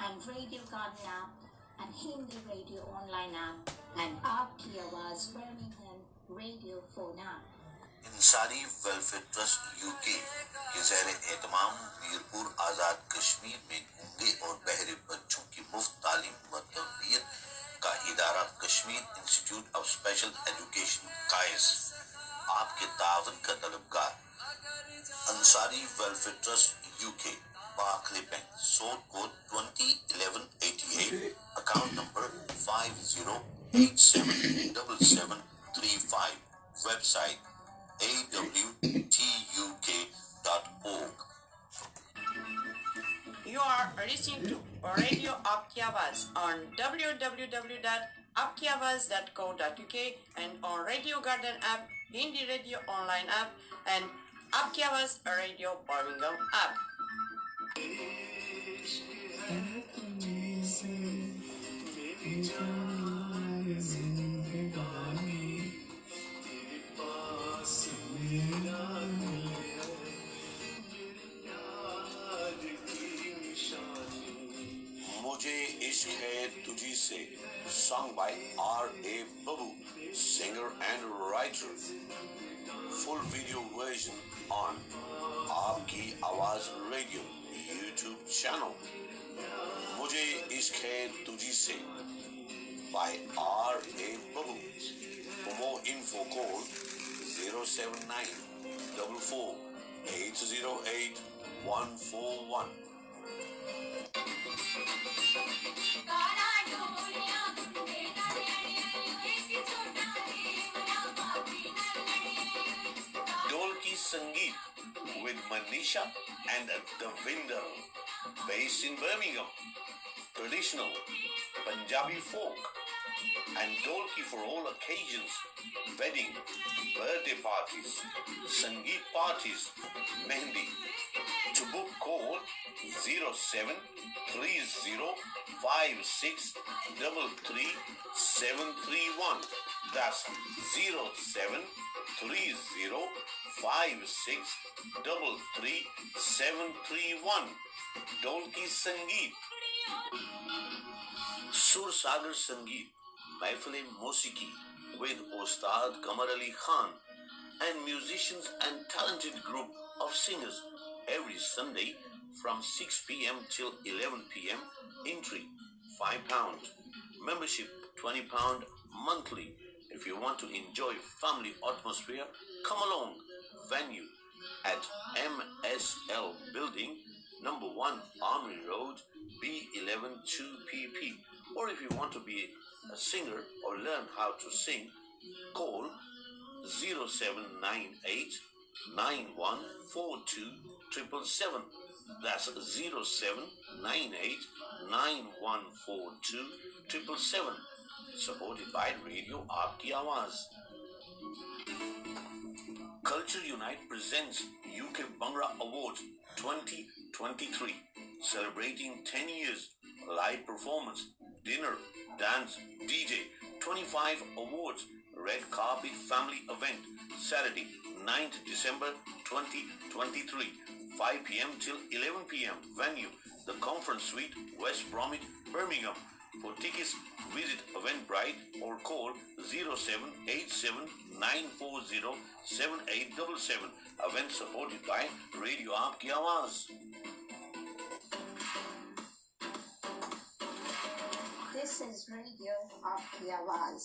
and Radio Garden app and Hindi Radio online app and Aapki Awaaz Birmingham Radio phone app. इंसानी welfare trust UK के ज़ेर एहतमाम मीरपुर आज़ाद कश्मीर में गूंगे और बहरे बच्चों की मुफ्त तालीम व तरबियत का इदारा Kashmir institute of special education कायस आपके तावन का तलबगार। Ansari welfare trust UK, Barclays bank, sort code 201188, account number 50877735, website awtuk.org. You are listening to Radio Aapki Awaaz on www.aapkiawaz.co.uk and on Radio Garden app, Hindi Radio online app and Aapki Awaaz Radio Birmingham app. मुझे इश्क है तुझी से, sung by R.A. Babu, singer and writer. Full video version on आपकी आवाज radio YouTube channel. मुझे इश्क है तुझी से by R.A. Babu. For more info call 079 44 808 141. Dolki Sangeet with Manisha and Davinder, based in Birmingham. Traditional Punjabi folk and Dolki for all occasions, wedding, birthday parties, Sangeet parties, Mehndi. To book call 073056333731. That's 073056333731. Dolki Sangeet. Sur Sagar Sangeet, Mahfil Mosiki with Ustad Qamar Ali Khan and musicians and talented group of singers every Sunday from 6 p.m. till 11 p.m. Entry £5. Membership £20 monthly. If you want to enjoy family atmosphere, come along. Venue at MSL Building, number 1 Army Road, B11 2PP. Or if you want to be a singer or learn how to sing, call 0798 9142 That's 0798 9142 Supported by Radio Aapki Awaaz. Culture Unite presents UK Bhangra Awards 2023, celebrating 10 years, live performance, dinner, dance, DJ, 25 awards, red carpet family event, Saturday, 9th December 2023, 5 p.m. till 11 p.m. Venue, the Conference Suite, West Bromwich, Birmingham. For tickets, visit Eventbrite or call 07879407877. Event supported by Radio Aapki Awaaz. This is Radio Aapki Awaaz.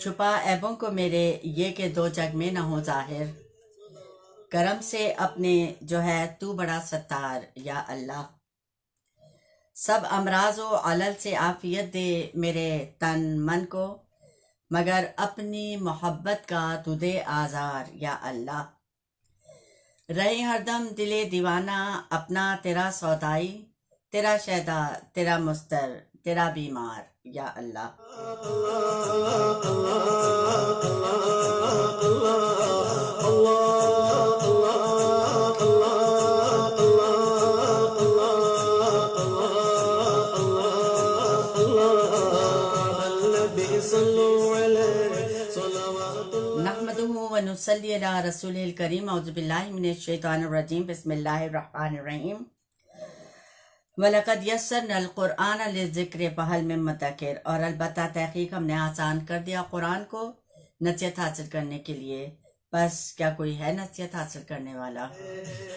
छुपा ऐबों को मेरे ये के दो जग में न हो जाहिर, करम से अपने जो है तू बड़ा सत्तार या अल्लाह। सब अमराज व अलल से आफियत दे मेरे तन मन को, मगर अपनी मोहब्बत का तू दे आज़ार या अल्लाह। रहे हरदम दिले दीवाना अपना तेरा सौदाई, तेरा शैदा तेरा मुस्तर तेरा बीमार या अल्लाह। नहमदुहु व नुसल्ली अला रसूलिल करीम। औज़ु बिल्लाहि मिनश शैतानिर रजीम। बिस्मिल्लाहिर रहमानिर रहीम। वलक़द यस्सरनल क़ुरआन लिज़िक्र फ़हल मिन मुद्दकिर। और अलबत्ता तहक़ीक़ हमने आसान कर दिया कुरान को नसीहत हासिल करने के लिए, बस क्या कोई है नसीहत हासिल करने वाला?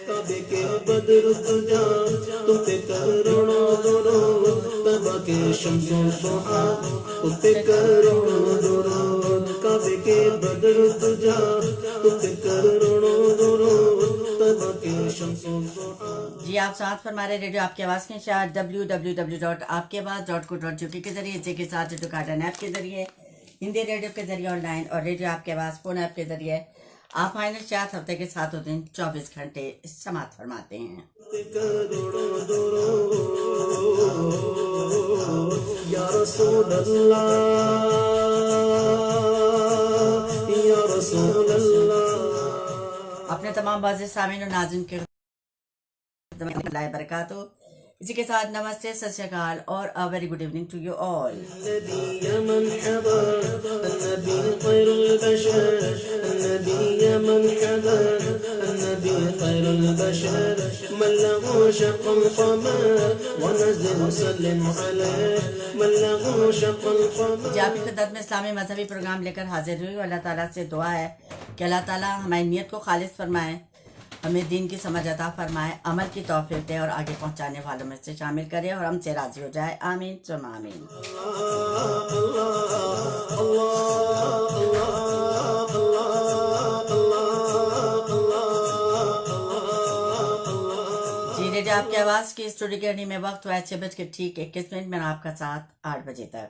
कबे के बदर तुझा तुम पे करोड़ों दुरूद, तबा के शम्सो दुहा तुम पे करोड़ों दुरूद। कबे के बदर तुझा तुम पे करोड़ों दुरूद, तबा के शम्सो दुहा। जी, आप साथ फरमा रहे रेडियो आपकी आवाज़ के शायद www.आपकीआवाज़.co.uk के जरिए, इसी के साथ रेडियो कार्टन ऐप के जरिए, हिंदी रेडियो के जरिए ऑनलाइन, और रेडियो आपके आवाज़ फोन ऐप के जरिए आप फाइनल 4 हफ्ते के 7 दिन 24 घंटे समात फरमाते हैं। या रसूल अल्लाह, या रसूल अल्लाह। अपने तमाम बाज़ सामीन और नाज़रीन के बरकातहू। इसी के साथ नमस्ते, सत श्री अकाल और a very good evening to you all. जी, आपकी खिदमत में इस्लामी मजहबी प्रोग्राम लेकर हाजिर हुई। अल्लाह ताला से दुआ है कि अल्लाह ताला हमारी नीयत को खालिस फरमाए, हमें दीन की समझ अता फरमाए, अमल की तौफीक दे और आगे पहुंचाने वालों में से शामिल करे और हमसे राजी हो जाए। आमीन सुम आमीन। जी, रेडियो आपकी आवाज़ की स्टूडियो के में वक्त हुआ है 6:21 में आपका साथ 8 बजे तक।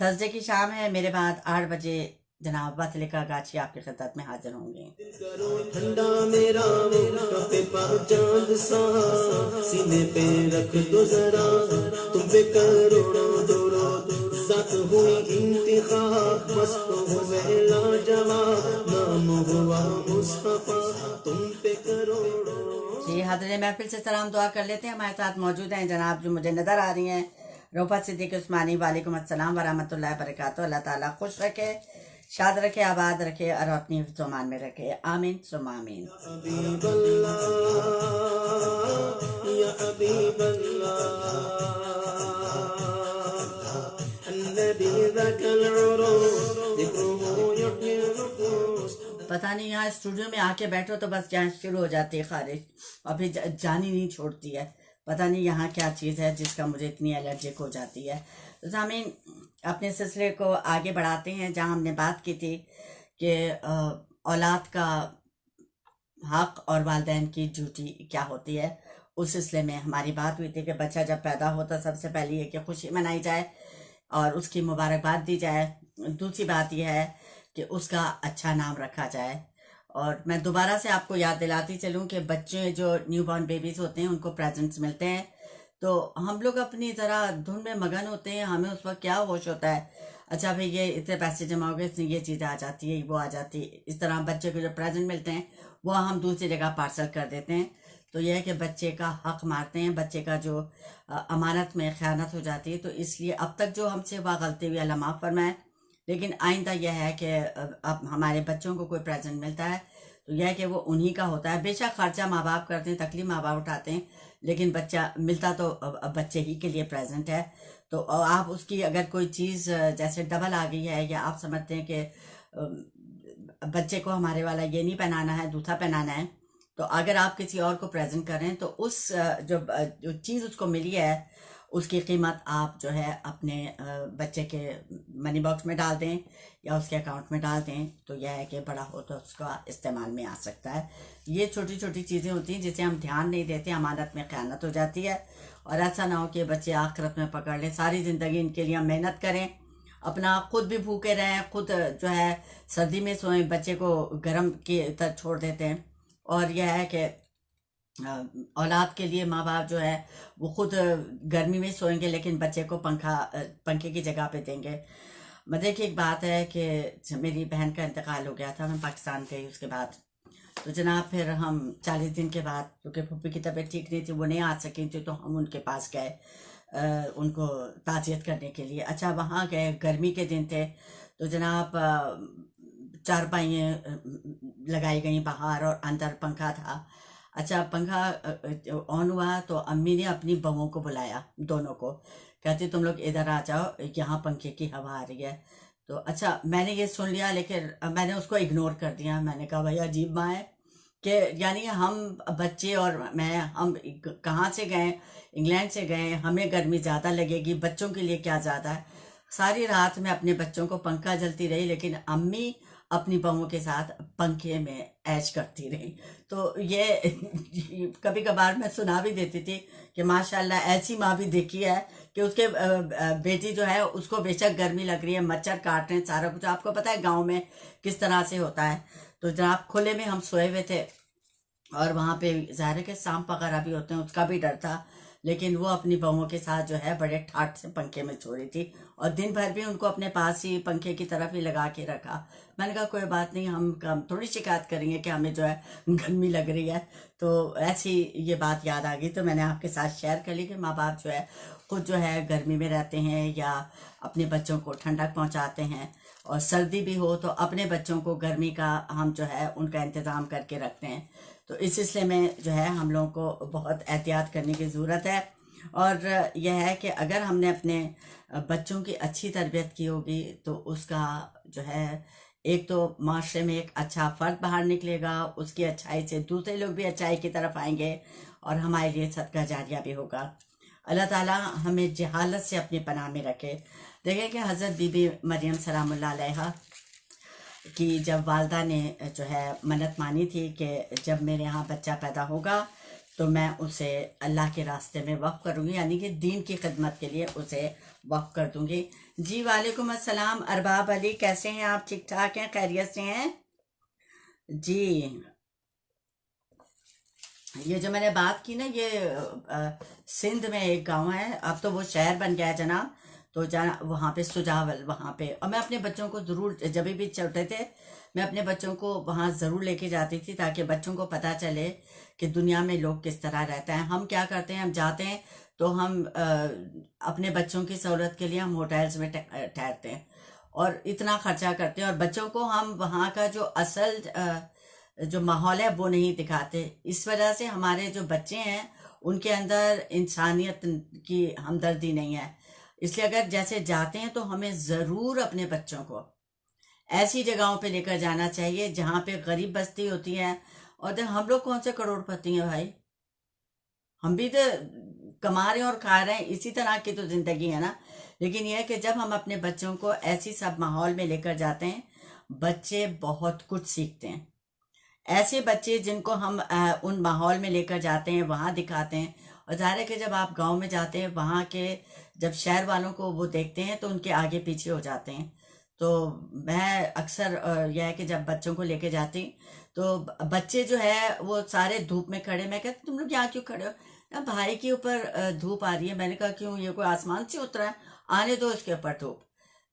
थर्सडे की शाम है, मेरे बाद 8 बजे जनाब वतलिका गाची आपकी खिदमत में हाजिर होंगे। ठंडा मेरा पे पर चांद सा सीने पे रख दो जरा, तुम पे करोड़ों दुरूद। ज़ात हुई इंतिखाब, मस्त हुए लाजवाब, नाम हुआ मुस्तफा, तुम पे करोड़ों। जी, हाज़िर महफिल से सलाम दुआ कर लेते हैं। हमारे साथ मौजूद हैं जनाब जो मुझे नज़र आ रही हैं, रोफा सिद्दीक उस्मानी। वालेकुम अस्सलाम व रहमतुल्लाहि व बरकातहू। अल्लाह ताला खुश रखे, शाद रखे, आबाद रखे और अपनी ज़ुबान में रखे। आमीन सुम आमीन। हबीब अल्लाह, या हबीब अल्लाह, अन्नबी ज़कल उरूस, ज़िक्रुहु युह्यिल नुफूस। पता नहीं यहाँ स्टूडियो में आके बैठो तो बस यहाँ शुरू हो जाती है खारिश और फिर जानी नहीं छोड़ती है। पता नहीं यहाँ क्या चीज़ है जिसका मुझे इतनी एलर्जिक हो जाती है। तो सामीन, अपने सिलसिले को आगे बढ़ाते हैं जहाँ हमने बात की थी कि औलाद का हक और वालिदैन की ड्यूटी क्या होती है। उस सिलसिले में हमारी बात हुई थी कि बच्चा जब पैदा होता सबसे पहले ये कि खुशी मनाई जाए और उसकी मुबारकबाद दी जाए। दूसरी बात यह है कि उसका अच्छा नाम रखा जाए। और मैं दोबारा से आपको याद दिलाती चलूँ कि बच्चे जो न्यूबॉर्न बेबीज़ होते हैं उनको प्रेजेंट्स मिलते हैं, तो हम लोग अपनी ज़रा धुन में मगन होते हैं। हमें उस वक्त क्या होश होता है, अच्छा भाई ये इतने पैसे जमा हो गए, इसमें ये चीज़ आ जाती है, वो आ जाती है। इस तरह बच्चे को जो प्रेजेंट मिलते हैं वो हम दूसरी जगह पार्सल कर देते हैं। तो यह है कि बच्चे का हक मारते हैं, बच्चे का जो अमानत में ख़यानत हो जाती है। तो इसलिए अब तक जो हमसे हुआ गलती हुई अल्लाह माफ़ फरमाए, लेकिन आइंदा यह है कि अब हमारे बच्चों को कोई प्रेजेंट मिलता है तो यह है कि वो उन्हीं का होता है। बेशक खर्चा माँ बाप करते हैं, तकलीफ माँ बाप उठाते हैं, लेकिन बच्चा मिलता तो अब बच्चे ही के लिए प्रेजेंट है। तो आप उसकी अगर कोई चीज़ जैसे डबल आ गई है या आप समझते हैं कि बच्चे को हमारे वाला ये नहीं पहनाना है, दूसरा पहनाना है, तो अगर आप किसी और को प्रेजेंट कर रहे हैं तो उस जो चीज़ उसको मिली है उसकी कीमत आप जो है अपने बच्चे के मनी बॉक्स में डाल दें या उसके अकाउंट में डाल दें, तो यह है कि बड़ा हो तो उसका इस्तेमाल में आ सकता है। ये छोटी छोटी चीज़ें होती हैं जिसे हम ध्यान नहीं देते, अमानत में ख़यानत हो जाती है। और ऐसा ना हो कि बच्चे आखिरत में पकड़ लें। सारी ज़िंदगी इनके लिए हम मेहनत करें, अपना खुद भी भूखे रहें, खुद जो है सर्दी में सोएं, बच्चे को गर्म की तरह छोड़ देते हैं। और यह है कि औलाद के लिए माँ बाप जो है वो खुद गर्मी में सोएंगे लेकिन बच्चे को पंखे की जगह पे देंगे। मज़े की एक बात है कि मेरी बहन का इंतकाल हो गया था, मैं पाकिस्तान गई उसके बाद, तो जनाब फिर हम 40 दिन के बाद, क्योंकि फूफी की तबीयत ठीक नहीं थी, वो नहीं आ सकी थी, तो हम उनके पास गए उनको ताज़ियत करने के लिए। अच्छा, वहाँ गए, गर्मी के दिन थे, तो जनाब चारपाइयाँ लगाई गई बाहर और अंदर पंखा था। अच्छा, पंखा ऑन हुआ तो अम्मी ने अपनी बहुओं को बुलाया, दोनों को, कहती तुम लोग इधर आ जाओ, यहाँ पंखे की हवा आ रही है। तो अच्छा, मैंने ये सुन लिया लेकिन मैंने उसको इग्नोर कर दिया। मैंने कहा भाई अजीब माँ है कि यानी हम बच्चे और हम कहाँ से गए, इंग्लैंड से गए, हमें गर्मी ज़्यादा लगेगी, बच्चों के लिए क्या ज़्यादा है। सारी रात में अपने बच्चों को पंखा जलती रही लेकिन अम्मी अपनी बहुओं के साथ पंखे में ऐश करती रही। तो ये कभी कभार मैं सुना भी देती थी कि माशाल्लाह ऐसी माँ भी देखी है कि उसके बेटी जो है उसको बेशक गर्मी लग रही है, मच्छर काट रहे हैं, सारा कुछ आपको पता है गांव में किस तरह से होता है। तो जनाब खुले में हम सोए हुए थे और वहाँ पे ज़ाहिर के सांप वगैरह भी होते हैं, उसका भी डर था, लेकिन वो अपनी बहुओं के साथ जो है बड़े ठाठ से पंखे में सो रही थी और दिन भर भी उनको अपने पास ही पंखे की तरफ ही लगा के रखा। मैंने कहा कोई बात नहीं, हम थोड़ी शिकायत करेंगे कि हमें जो है गर्मी लग रही है। तो ऐसी ये बात याद आ गई, तो मैंने आपके साथ शेयर कर ली कि माँ बाप जो है खुद जो है गर्मी में रहते हैं या अपने बच्चों को ठंडक पहुँचाते हैं, और सर्दी भी हो तो अपने बच्चों को गर्मी का हम जो है उनका इंतज़ाम करके रखते हैं। तो इस सिलसिले में जो है हम लोगों को बहुत एहतियात करने की ज़रूरत है। और यह है कि अगर हमने अपने बच्चों की अच्छी तरबियत की होगी तो उसका जो है एक तो माशरे में एक अच्छा फ़र्द बाहर निकलेगा, उसकी अच्छाई से दूसरे लोग भी अच्छाई की तरफ आएंगे और हमारे लिए सदका जारिया भी होगा। अल्लाह ताला हमें जहालत से अपनी पनाह में रखे। देखें कि हज़रत बीबी मरियम सलामुल्लाह अलैहा कि जब वालदा ने जो है मन्नत मानी थी कि जब मेरे यहाँ बच्चा पैदा होगा तो मैं उसे अल्लाह के रास्ते में वक़्फ़ करूँगी, यानी कि दीन की खिदमत के लिए उसे वक़्फ़ कर दूँगी। जी वालेकुम अस्सलाम अरबाब अली, कैसे हैं आप? ठीक ठाक हैं, खैरियत से हैं जी? ये जो मैंने बात की ना, ये सिंध में एक गांव है, अब तो वो शहर बन गया है जनाब। तो वहाँ पे सुजावल, वहाँ पे, और मैं अपने बच्चों को ज़रूर, जब भी छोटे थे मैं अपने बच्चों को वहाँ ज़रूर लेके जाती थी ताकि बच्चों को पता चले कि दुनिया में लोग किस तरह रहते हैं। हम क्या करते हैं, हम जाते हैं तो हम अपने बच्चों की सहूलत के लिए हम होटल्स में ठहरते हैं और इतना खर्चा करते हैं और बच्चों को हम वहाँ का जो असल जो माहौल है वो नहीं दिखाते। इस वजह से हमारे जो बच्चे हैं उनके अंदर इंसानियत की हमदर्दी नहीं है। इसलिए अगर जैसे जाते हैं तो हमें ज़रूर अपने बच्चों को ऐसी जगहों पे लेकर जाना चाहिए जहाँ पे गरीब बस्ती होती है। और हम लोग कौन से करोड़पति हैं भाई, हम भी तो कमा रहे हैं और खा रहे हैं, इसी तरह की तो ज़िंदगी है ना। लेकिन यह है कि जब हम अपने बच्चों को ऐसी सब माहौल में लेकर जाते हैं, बच्चे बहुत कुछ सीखते हैं। ऐसे बच्चे जिनको हम उन माहौल में लेकर जाते हैं, वहाँ दिखाते हैं। और ज़ाहिर है कि जब आप गांव में जाते हैं, वहाँ के जब शहर वालों को वो देखते हैं तो उनके आगे पीछे हो जाते हैं। तो मैं अक्सर यह है कि जब बच्चों को लेके जाती तो बच्चे जो है वो सारे धूप में खड़े, मैं कहती तुम लोग यहाँ क्यों खड़े हो? ना भाई के ऊपर धूप आ रही है। मैंने कहा क्यों, ये कोई आसमान से उतरा है? आने दो इसके ऊपर धूप,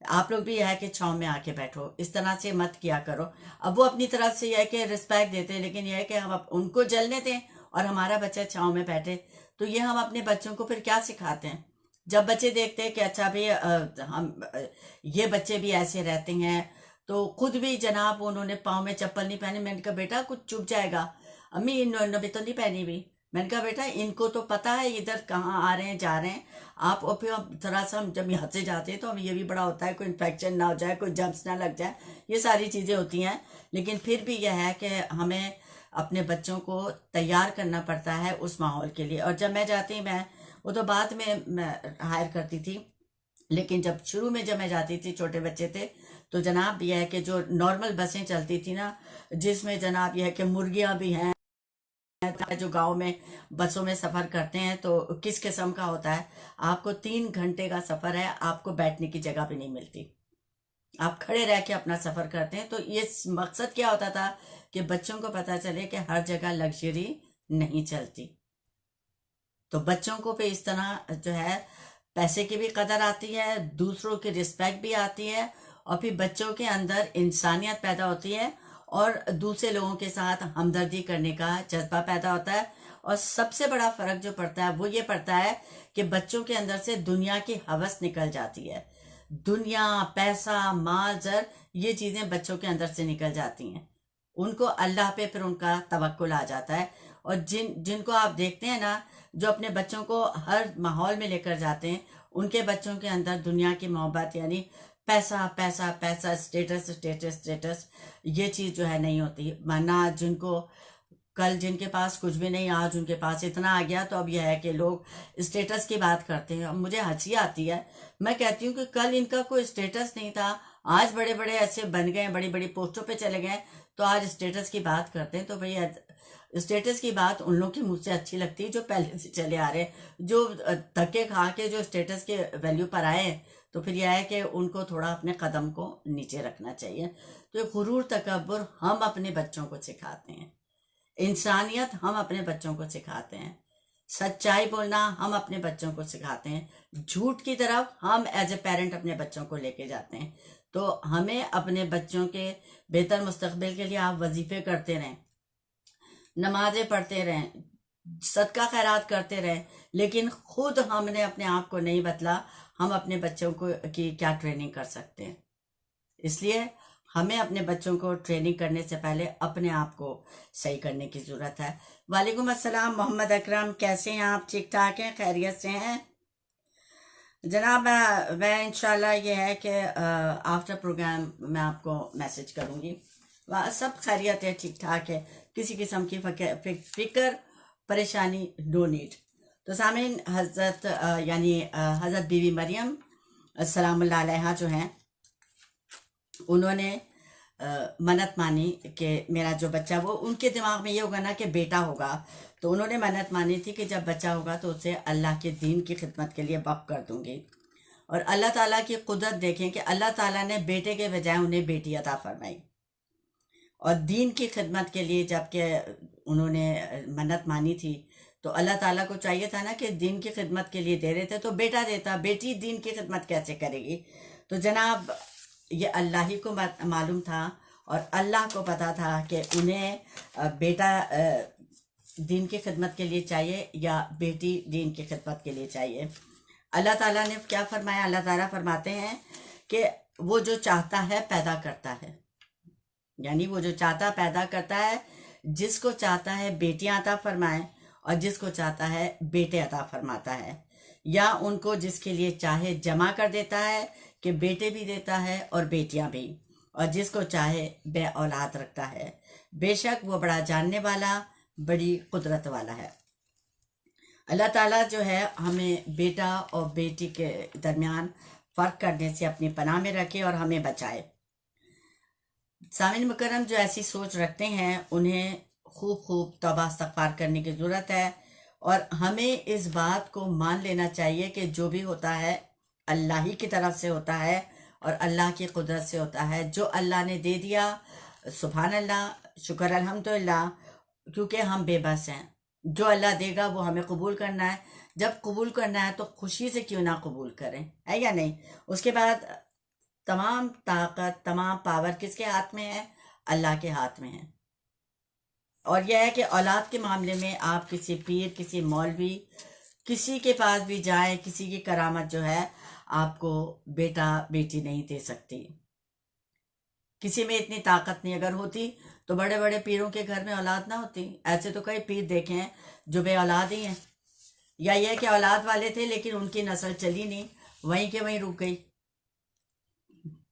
आप लोग भी यह है कि छाँव में आके बैठो, इस तरह से मत किया करो। अब वो अपनी तरफ से यह है कि रिस्पेक्ट देते हैं, लेकिन यह है कि हम उनको जलने दें और हमारा बच्चा छाँव में बैठे। तो ये हम अपने बच्चों को फिर क्या सिखाते हैं? जब बच्चे देखते हैं कि अच्छा भाई हम ये बच्चे भी ऐसे रहते हैं, तो खुद भी जनाब उन्होंने पाँव में चप्पल नहीं पहनी। मैंने कहा बेटा कुछ चुभ जाएगा। अम्मी इन्होंने भी तो नहीं पहनी भी। मैंने कहा बेटा इनको तो पता है इधर कहाँ आ रहे हैं जा रहे हैं आप, और फिर थोड़ा सा हम जब यहाँ से जाते हैं तो हमें ये भी बड़ा होता है कोई इन्फेक्शन ना हो जाए, कोई जम्स ना लग जाए, ये सारी चीज़ें होती हैं। लेकिन फिर भी यह है कि हमें अपने बच्चों को तैयार करना पड़ता है उस माहौल के लिए। और जब मैं जाती मैं वो तो बाद में मैं हायर करती थी, लेकिन जब शुरू में जब मैं जाती थी, छोटे बच्चे थे, तो जनाब यह है कि जो नॉर्मल बसें चलती थी ना, जिसमें जनाब यह है कि मुर्गियां भी हैं, जो गांव में बसों में सफर करते हैं, तो किस किस्म का होता है, आपको 3 घंटे का सफर है, आपको बैठने की जगह भी नहीं मिलती, आप खड़े रह के अपना सफर करते हैं। तो ये मकसद क्या होता था कि बच्चों को पता चले कि हर जगह लग्जरी नहीं चलती। तो बच्चों को भी इस तरह जो है पैसे की भी कदर आती है, दूसरों की रिस्पेक्ट भी आती है, और फिर बच्चों के अंदर इंसानियत पैदा होती है और दूसरे लोगों के साथ हमदर्दी करने का जज्बा पैदा होता है। और सबसे बड़ा फर्क जो पड़ता है वो ये पड़ता है कि बच्चों के अंदर से दुनिया की हवस निकल जाती है। दुनिया, पैसा, माल, जर, ये चीजें बच्चों के अंदर से निकल जाती हैं। उनको अल्लाह पे फिर उनका तवक्कुल आ जाता है। और जिनको आप देखते हैं ना, जो अपने बच्चों को हर माहौल में लेकर जाते हैं, उनके बच्चों के अंदर दुनिया की मोहब्बत, यानी पैसा पैसा पैसा, स्टेटस स्टेटस स्टेटस, ये चीज जो है नहीं होती। वरना जिनको कल जिनके पास कुछ भी नहीं, आज उनके पास इतना आ गया, तो अब यह है कि लोग स्टेटस की बात करते हैं। अब मुझे हंसी आती है, मैं कहती हूँ कि कल इनका कोई स्टेटस नहीं था, आज बड़े बड़े ऐसे बन गए, बड़ी बड़ी पोस्टों पे चले गए, तो आज स्टेटस की बात करते हैं। तो भैया स्टेटस की बात उन लोगों की मुझ से अच्छी लगती है जो पहले से चले आ रहे हैं, जो धक्के खा के जो स्टेटस के वैल्यू पर आए हैं। तो फिर यह है कि उनको थोड़ा अपने कदम को नीचे रखना चाहिए। तो ये गुरूर, तकब्बुर हम अपने बच्चों को सिखाते हैं, इंसानियत हम अपने बच्चों को सिखाते हैं, सच्चाई बोलना हम अपने बच्चों को सिखाते हैं, झूठ की तरफ हम एज ए पेरेंट अपने बच्चों को लेके जाते हैं। तो हमें अपने बच्चों के बेहतर मुस्तकबिल के लिए आप वजीफे करते रहें, नमाजें पढ़ते रहें, सदका खैरात करते रहें, लेकिन खुद हमने अपने आप को नहीं बदला, हम अपने बच्चों को की क्या ट्रेनिंग कर सकते हैं। इसलिए हमें अपने बच्चों को ट्रेनिंग करने से पहले अपने आप को सही करने की जरूरत है। वालेकुम अस्सलाम मोहम्मद अकरम, कैसे हैं आप? ठीक ठाक हैं? खैरियत से हैं जनाब? मैं इंशाल्लाह ये है कि आफ्टर प्रोग्राम मैं आपको मैसेज करूंगी। सब खैरियत है, ठीक ठाक है, किसी किस्म की फिक्र परेशानी नो नीड। तो सामीन, हजरत यानी हजरत बीवी मरियम सलामुल्लाह अलैहा जो हैं, उन्होंने मन्नत मानी कि मेरा जो बच्चा, वो उनके दिमाग में ये होगा ना कि बेटा होगा, तो उन्होंने मन्नत मानी थी कि जब बच्चा होगा तो उसे अल्लाह के दीन की खिदमत के लिए वक्फ कर दूंगी। और अल्लाह ताला की कुदरत देखें कि अल्लाह ताला ने बेटे के बजाय उन्हें बेटी अता फरमाई। और दीन की खिदमत के लिए जबकि उन्होंने मन्नत मानी थी, तो अल्लाह ताला को चाहिए था ना कि दीन की खिदमत के लिए दे रहे थे तो बेटा देता, बेटी दीन की खिदमत कैसे करेगी। तो जनाब ये अल्लाह ही को मालूम था और अल्लाह को पता था कि उन्हें बेटा दीन की खिदमत के लिए चाहिए या बेटी दीन की खिदमत के लिए चाहिए। अल्लाह ताला ने क्या फरमाया? अल्लाह ताला फरमाते हैं कि वो जो चाहता है पैदा करता है, यानी वो जो चाहता पैदा करता है। जिसको चाहता है बेटियां अता फरमाए और जिसको चाहता है बेटे अता फरमाता है, या उनको जिसके लिए चाहे जमा कर देता है कि बेटे भी देता है और बेटियां भी, और जिसको चाहे बे औलाद रखता है। बेशक वो बड़ा जानने वाला, बड़ी कुदरत वाला है। अल्लाह ताला जो है हमें बेटा और बेटी के दरमियान फ़र्क करने से अपनी पनाह में रखे और हमें बचाए। सामिन मुकर्रम जो ऐसी सोच रखते हैं उन्हें खूब तौबा इस्तग़फ़ार करने की ज़रूरत है। और हमें इस बात को मान लेना चाहिए कि जो भी होता है अल्लाह ही की तरफ से होता है और अल्लाह की कुदरत से होता है। जो अल्लाह ने दे दिया, सुभान अल्लाह, शुक्र अल्हम्दुलिल्लाह, क्योंकि हम बेबस हैं। जो अल्लाह देगा वो हमें कबूल करना है। जब कबूल करना है तो खुशी से क्यों ना कबूल करें, है या नहीं? उसके बाद तमाम ताकत, तमाम पावर किसके हाथ में है? अल्लाह के हाथ में है। और यह है कि औलाद के मामले में आप किसी पीर, किसी मौलवी, किसी के पास भी जाए, किसी की करामत जो है आपको बेटा बेटी नहीं दे सकती। किसी में इतनी ताकत नहीं, अगर होती तो बड़े बड़े पीरों के घर में औलाद ना होती। ऐसे तो कई पीर देखे हैं जो बे औलाद ही हैं, या यह कि औलाद वाले थे लेकिन उनकी नस्ल चली नहीं, वहीं के वहीं रुक गई।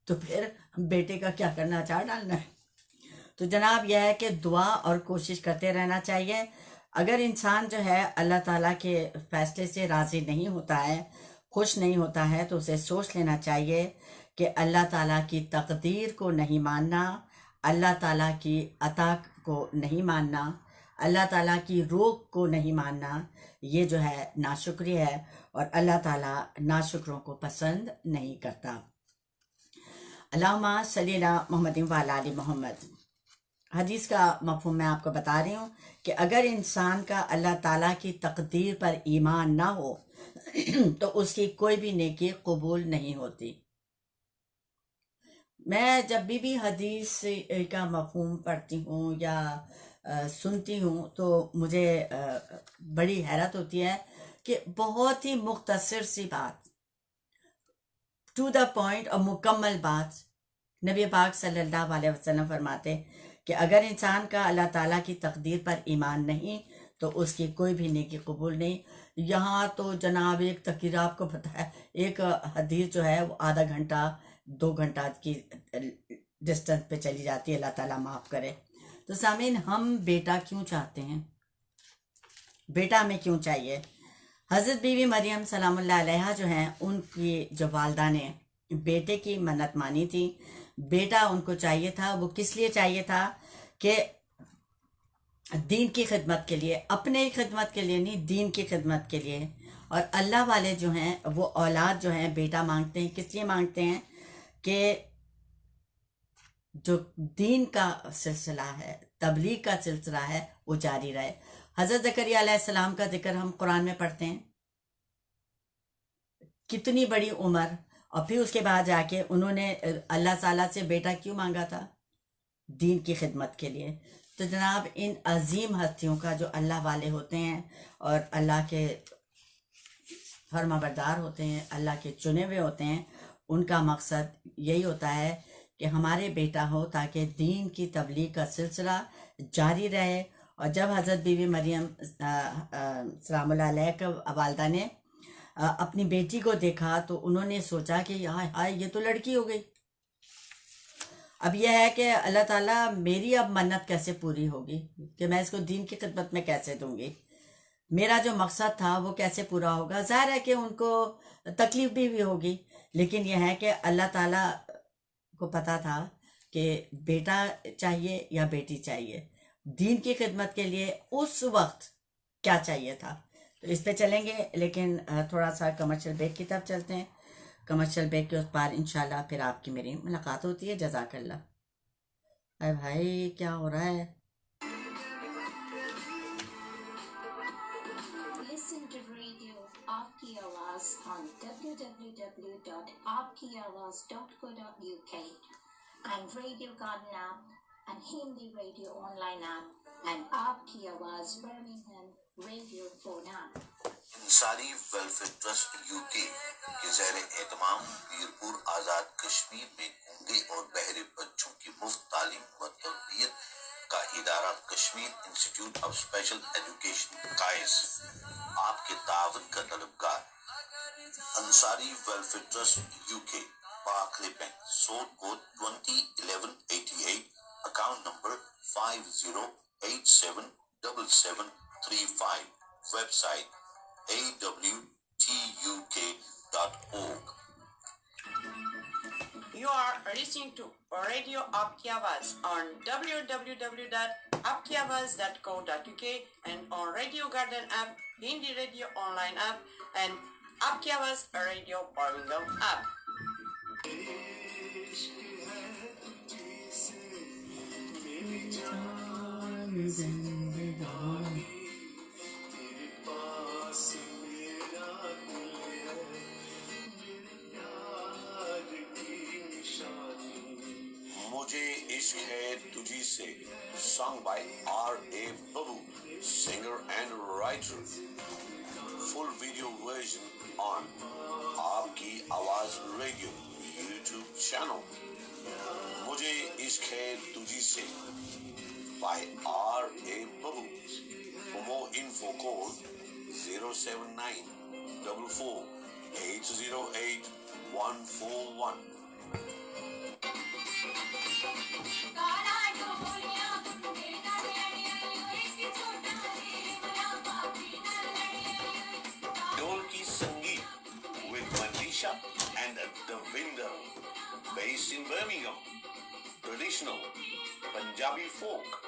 तो फिर बेटे का क्या करना, अचार डालना है? तो जनाब यह है कि दुआ और कोशिश करते रहना चाहिए। अगर इंसान जो है अल्लाह ताला के फैसले से राज़ी नहीं होता है, खुश नहीं होता है, तो उसे सोच लेना चाहिए कि अल्लाह ताला की तकदीर को नहीं मानना, अल्लाह ताला की अता को नहीं मानना, अल्लाह ताला की रोक को नहीं मानना, ये जो है नाशुक्री है और अल्लाह ताला नाशुक्रों को पसंद नहीं करता। अल्लाहुम्मा सल्ली अला मुहम्मदिन व अला आलि मोहम्मद। हदीस का मफ़हूम मैं आपको बता रही हूँ कि अगर इंसान का अल्लाह ताला की तकदीर पर ईमान ना हो तो उसकी कोई भी नेकी कबूल नहीं होती। मैं जब भी हदीस का मफ़हूम पढ़ती हूँ या सुनती हूँ तो मुझे बड़ी हैरत होती है कि बहुत ही मुख्तसर सी बात, टू द पॉइंट और मुकम्मल बात नबी पाक सल्लल्लाहु अलैहि वसल्लम फरमाते कि अगर इंसान का अल्लाह ताला की तकदीर पर ईमान नहीं तो उसकी कोई भी नेकी कबूल नहीं। यहाँ तो जनाब एक तकरीर आपको पता है, एक हदीस जो है वो आधा घंटा 2 घंटा की डिस्टेंस पे चली जाती है, अल्लाह ताला माफ़ करे। तो सामीन, हम बेटा क्यों चाहते हैं? बेटा हमें क्यों चाहिए? हज़रत बीवी मरियम सलामुल्लाह अलैहा जो हैं, उनकी जो वालदा ने बेटे की मन्नत मानी थी, बेटा उनको चाहिए था। वो किस लिए चाहिए था? कि दीन की खिदमत के लिए, अपने ही खिदमत के लिए नहीं, दीन की खिदमत के लिए। और अल्लाह वाले जो हैं वो औलाद जो हैं बेटा मांगते हैं, किस लिए मांगते हैं? कि जो दीन का सिलसिला है, तबलीग का सिलसिला है, वो जारी रहे। हज़रत ज़करिया अलैहिस्सलाम का जिक्र हम कुरान में पढ़ते हैं, कितनी बड़ी उम्र, और फिर उसके बाद जाके उन्होंने अल्लाह ताला से बेटा क्यों मांगा था? दीन की खिदमत के लिए। तो जनाब, इन अजीम हस्तियों का जो अल्लाह वाले होते हैं और अल्लाह के फरमाबरदार होते हैं, अल्लाह के चुने हुए होते हैं, उनका मकसद यही होता है कि हमारे बेटा हो ताकि दीन की तबलीग का सिलसिला जारी रहे। और जब हज़रत बीवी मरियम सलामुल्लाह अलैहा के वालदा ने अपनी बेटी को देखा तो उन्होंने सोचा कि हाय हाय, ये तो लड़की हो गई। अब यह है कि अल्लाह ताला मेरी अब मन्नत कैसे पूरी होगी कि मैं इसको दीन की खिदमत में कैसे दूंगी? मेरा जो मकसद था वो कैसे पूरा होगा? ज़ाहिर है कि उनको तकलीफ भी होगी, लेकिन यह है कि अल्लाह ताला को पता था कि बेटा चाहिए या बेटी चाहिए, दीन की खिदमत के लिए उस वक्त क्या चाहिए था। तो इस पे चलेंगे, लेकिन थोड़ा सा कमर्शियल ब्रेक की तरफ चलते हैं। कमर्शियल ब्रेक के उस पार इंशाल्लाह फिर आपकी मेरी मुलाकात होती है। जज़ाकल्लाह। अरे भाई, क्या हो रहा है? Listen to radio Aapki Awaaz on www.aapkiawaaz.co.uk and Radio Garden app and Hindi radio online app and Aapki Awaaz Birmingham radio phone app. इंसानी वेलफेयर ट्रस्ट यूके के ज़ेर एहतमाम पीरपुर आज़ाद कश्मीर में गूंगे और बहरे बच्चों की मुफ्त तालीम व तरबियत का इदारा Kashmir institute of special education कायस आपके तावन का तलबगार। Ansari welfare trust UK, Barclays bank, sort code 201188, account number 50877735, website awtuk.org. You are listening to Radio Aapki Awaaz on www.aapkiawaaz.co.uk and on Radio Garden app, Hindi radio online app and Aapki Awaaz radio Birmingham app. मुझे इश्क है तुझी से, sung by R.A. Babu, singer and writer. Full video version on आपकी आवाज radio YouTube channel. मुझे इश्क है तुझी से by R.A. Babu. For more info call 07944808141. Birmingham, traditional Punjabi folk,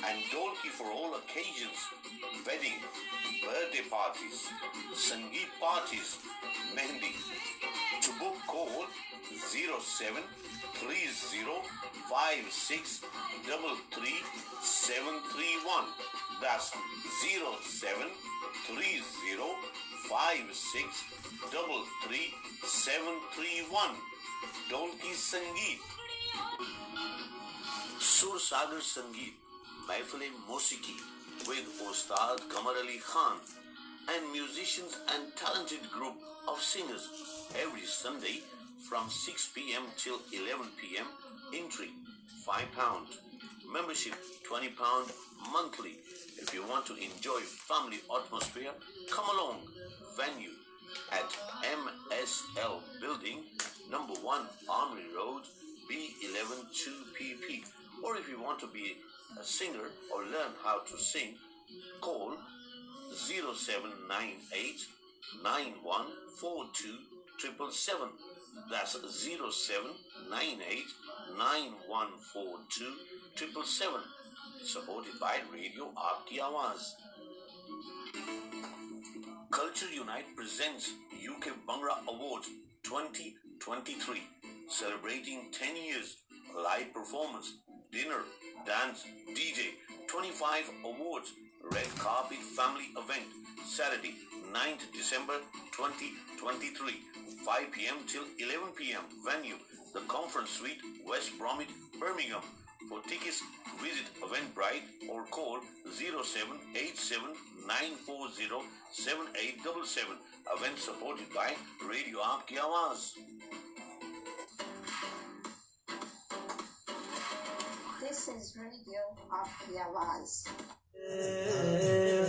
and Dolki for all occasions, wedding, birthday parties, Sangeet parties, Mehndi. To book, call 073056333731. That's 073056333731. Dolki Sangeet. Sur Sagar Sangeet, Mahfil Mosiki with Ustad Qamar Ali Khan and musicians and talented group of singers every Sunday from 6 p.m. till 11 p.m. Entry £5. Membership £20 monthly. If you want to enjoy family atmosphere, come along. Venue at MSL Building, number 1 Armory Road, B11 2PP. Or if you want to be a singer or learn how to sing, call 0798 9142 777. That's 0798 9142 777. Supported by Radio Aapki Awaaz. Culture Unite presents UK Bhangra Awards 2023, celebrating 10 years, live performance, dinner, dance, DJ, 25 awards, red carpet family event, Saturday, 9th December 2023, 5 p.m. till 11 p.m. Venue, the Conference Suite, West Bromwich, Birmingham. For tickets, visit Eventbrite or call 07879407877. Event supported by Radio Aapki Awaaz. This is Radio Aapki Awaaz.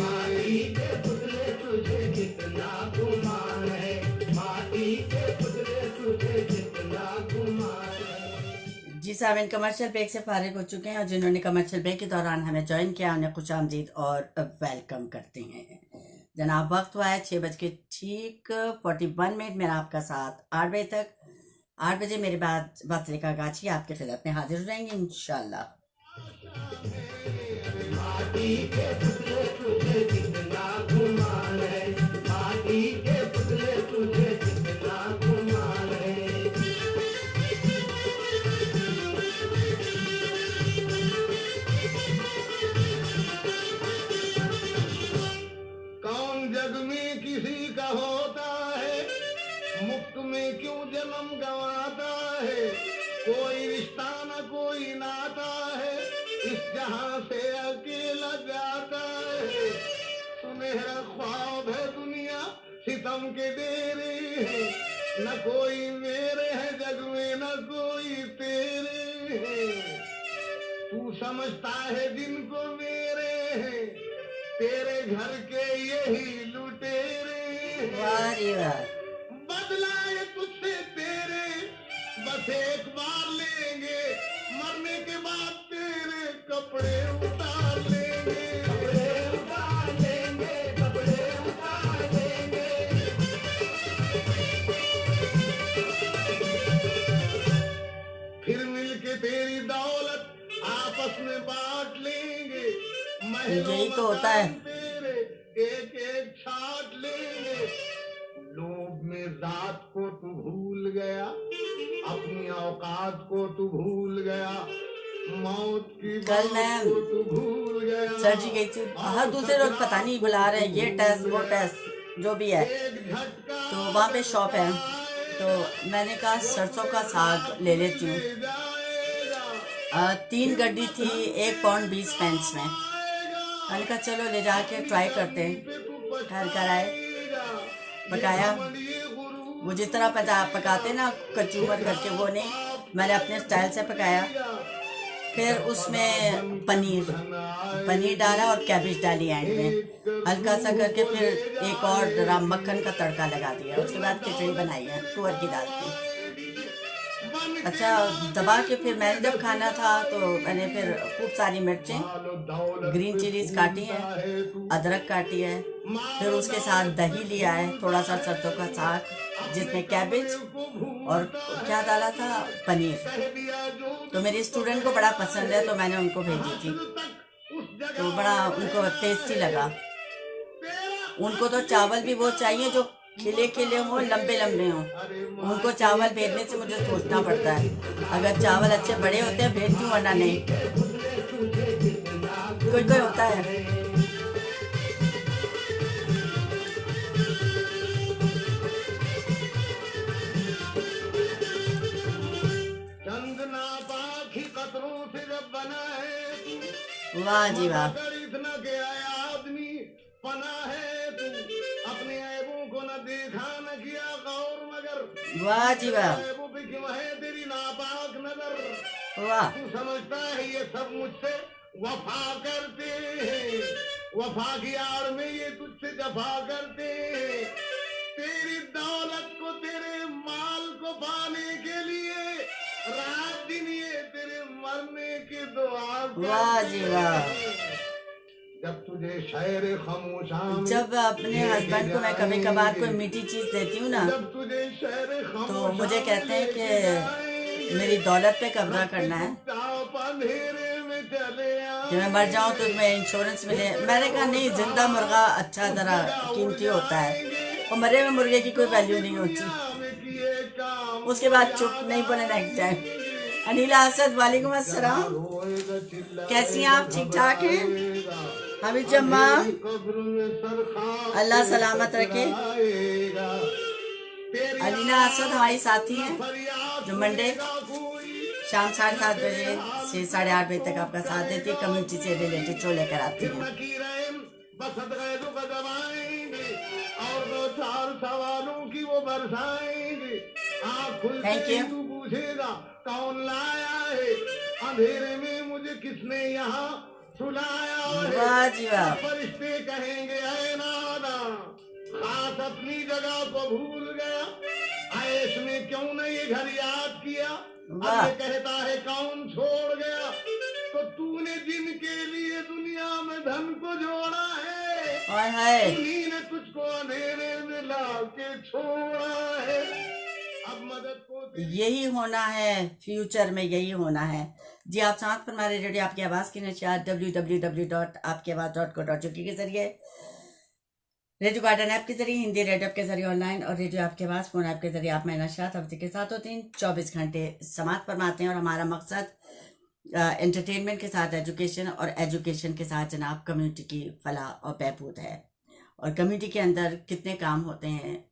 माटी के पुतले तुझे कितना गुमान है माटी के पुतले तुझे कितना गुमान है। जी साहब, इन कमर्शियल ब्रेक से फारिग हो चुके हैं और जिन्होंने कमर्शियल ब्रेक के दौरान हमें ज्वाइन किया उन्हें खुश आमदीद और वेलकम करते हैं। जनाब, वक्त हुआ है 6:41 मेरा आपका साथ 8 बजे तक। 8 बजे मेरे बाद वक्त रेखा गाची आपके खिदमत में हाजिर हो जाएंगे इंशाल्लाह। माटी के पुतले तुझे कितना गुमान है माटी के पुतले तुझे कितना गुमान है। जग में किसी का होता है मुफ्त में क्यों जन्म गंवाता है कोई रिश्ता न कोई नाता है इस जहां से अकेला जाता है सुनहरा ख्वाब है दुनिया सितम के डेरे है न कोई मेरे है जग में न कोई तेरे है तू समझता है जिनको मेरे है तेरे घर के यही लुटेरे बदला ये तुझसे तेरे बस एक बार लेंगे मरने के बाद तेरे कपड़े उतार लेंगे कपड़े उतार लेंगे कपड़े उतार लेंगे फिर मिलके तेरी दौलत आपस में बांट लेंगे यही तो होता है। एक एक छाट लेंगे लोभ में जात को तू भूल गया अपनी औकात को तू भूल गया मौत की कल मैं को तू भूल गया सर जी गई थी, हर दूसरे रोज पता नहीं बुला रहे हैं, ये टेस्ट वो टेस्ट जो भी है। तो वहाँ पे शॉप है तो मैंने कहा सरसों का साग ले लेती हूँ। 3 गड्डी थी 1 पाउंड 20 पेंस में। मैंने कहा चलो ले जाके ट्राई करते हैं। घर कर आए, पकाया, वो जिस तरह पकाते ना कचूमर करके वो नहीं, मैंने अपने स्टाइल से पकाया। फिर उसमें पनीर डाला और कैबेज डाली एंड में हल्का सा करके, फिर एक और ड्राम मक्खन का तड़का लगा दिया। उसके बाद खिचड़ी बनाई है तुअर की दाल की। अच्छा दबा के फिर मैंने जब खाना था तो मैंने फिर खूब सारी मिर्चें, ग्रीन चिलीज काटी है, अदरक काटी है, फिर उसके साथ दही लिया है, थोड़ा सा सरसों का साग जिसमें कैबेज और क्या डाला था, पनीर। तो मेरी स्टूडेंट को बड़ा पसंद है तो मैंने उनको भेजी थी, तो बड़ा उनको टेस्टी लगा। उनको तो चावल भी वो चाहिए जो खिले खिले हों, लंबे लंबे हों। उनको चावल भेजने से मुझे सोचना पड़ता है, अगर चावल अच्छे बड़े होते हैं भेज दूँ वरना नहीं। कोई कोई होता है। चंदना पाखी कतरों से जब बना है वाह जी वाह। इतना गया आदमी पना है तू, अपने ऐबों को न देखा न किया गौर, मगर वाह जी वाह। ऐबों पे क्यों है तेरी नापाक नजर। वाह। तू समझता है ये सब मुझसे वफा करते हैं, वफा की आड़ में ये तुझसे जफा करते हैं। तेरी दौलत को, तेरे माल को पाने के लिए रात दिन ये तेरे मरने की दुआ वाह जी वाह। जब तुझे शायर खामोशा में जब अपने हस्बैंड को मैं कभी कभार कोई मीठी चीज देती हूँ ना जब तुझे शायर तो मुझे कहते हैं कि मेरी दौलत पे कब्जा करना है, अंधेरे में चले कि मैं मर जाऊं तो तुम्हें इंश्योरेंस मिले। मैंने कहा नहीं, जिंदा मुर्गा अच्छा जरा कीमती होता है और मरे हुए मुर्गे की कोई वैल्यू नहीं होती। उसके बाद चुप, नहीं बोले नेक्स्ट टाइम। अनिला असद, वालेकुम अस्सलाम, कैसी हैं आप? ठीक ठाक हैं? हबीब जम्मा, अल्लाह सलामत रखे। अलीना असद हमारी साथी हैं जो मंडे शाम 7:30 बजे से 8:30 बजे तक आपका साथ देती है, कम्युनिटी से रिलेटेड शो लेकर आती हैं। और 2-4 सवालों की वो बरसाएंगे। Thank you. पूछेगा कौन लाया है, अंधेरे में मुझे किसने यहाँ सुलाया है। वाह जी वाह। फरिश्ते कहेंगे ऐ नादा, खास अपनी जगह को भूल गया, ऐश में क्यों न ये घर याद किया। वाह। अब ये कहता है कौन छोड़ गया, तो तूने जिनके लिए दुनिया में धन को जोड़ा है, और है उन्हीं ने तुझको अंधेरे में ला के छोड़ा है। अब मदद को यही होना है, फ्यूचर में यही होना है। जी आप साथ पर हमारे रेडियो आपकी आवाज़ की नशियात www.आपकीआवाज़.co.uk के जरिए, रेडियो गार्डन ऐप के जरिए, हिंदी रेडियो ऐप के जरिए ऑनलाइन, और रेडियो आपके आवाज़ फोन ऐप के जरिए आप में नशियात हफ्ते के साथ होते हैं, 24 घंटे समात फरमाते हैं। और हमारा मकसद एंटरटेनमेंट के साथ एजुकेशन और एजुकेशन के साथ जनाब कम्युनिटी की फलाह और बहबूद है। और कम्युनिटी के अंदर कितने काम होते हैं,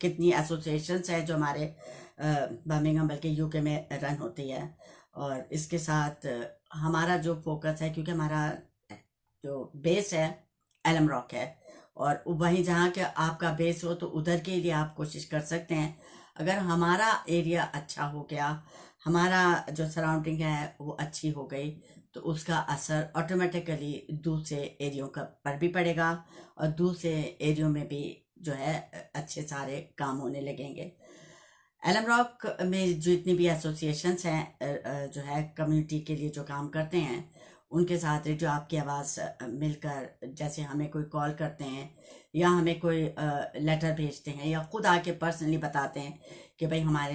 कितनी एसोसिएशंस है जो हमारे बर्मिंघम बल्कि यूके में रन होती है। और इसके साथ हमारा जो फोकस है, क्योंकि हमारा जो बेस है एलम रॉक है, और वहीं जहाँ के आपका बेस हो तो उधर के लिए आप कोशिश कर सकते हैं। अगर हमारा एरिया अच्छा हो गया, हमारा जो सराउंडिंग है वो अच्छी हो गई, तो उसका असर ऑटोमेटिकली दूसरे एरियो का पर भी पड़ेगा, और दूसरे एरियो में भी जो है अच्छे सारे काम होने लगेंगे। एलम रॉक में जितनी भी एसोसिएशंस हैं जो है कम्युनिटी के लिए जो काम करते हैं, उनके साथ रेडियो आपकी आवाज़ मिलकर, जैसे हमें कोई कॉल करते हैं या हमें कोई लेटर भेजते हैं या खुद आके पर्सनली बताते हैं कि भाई हमारे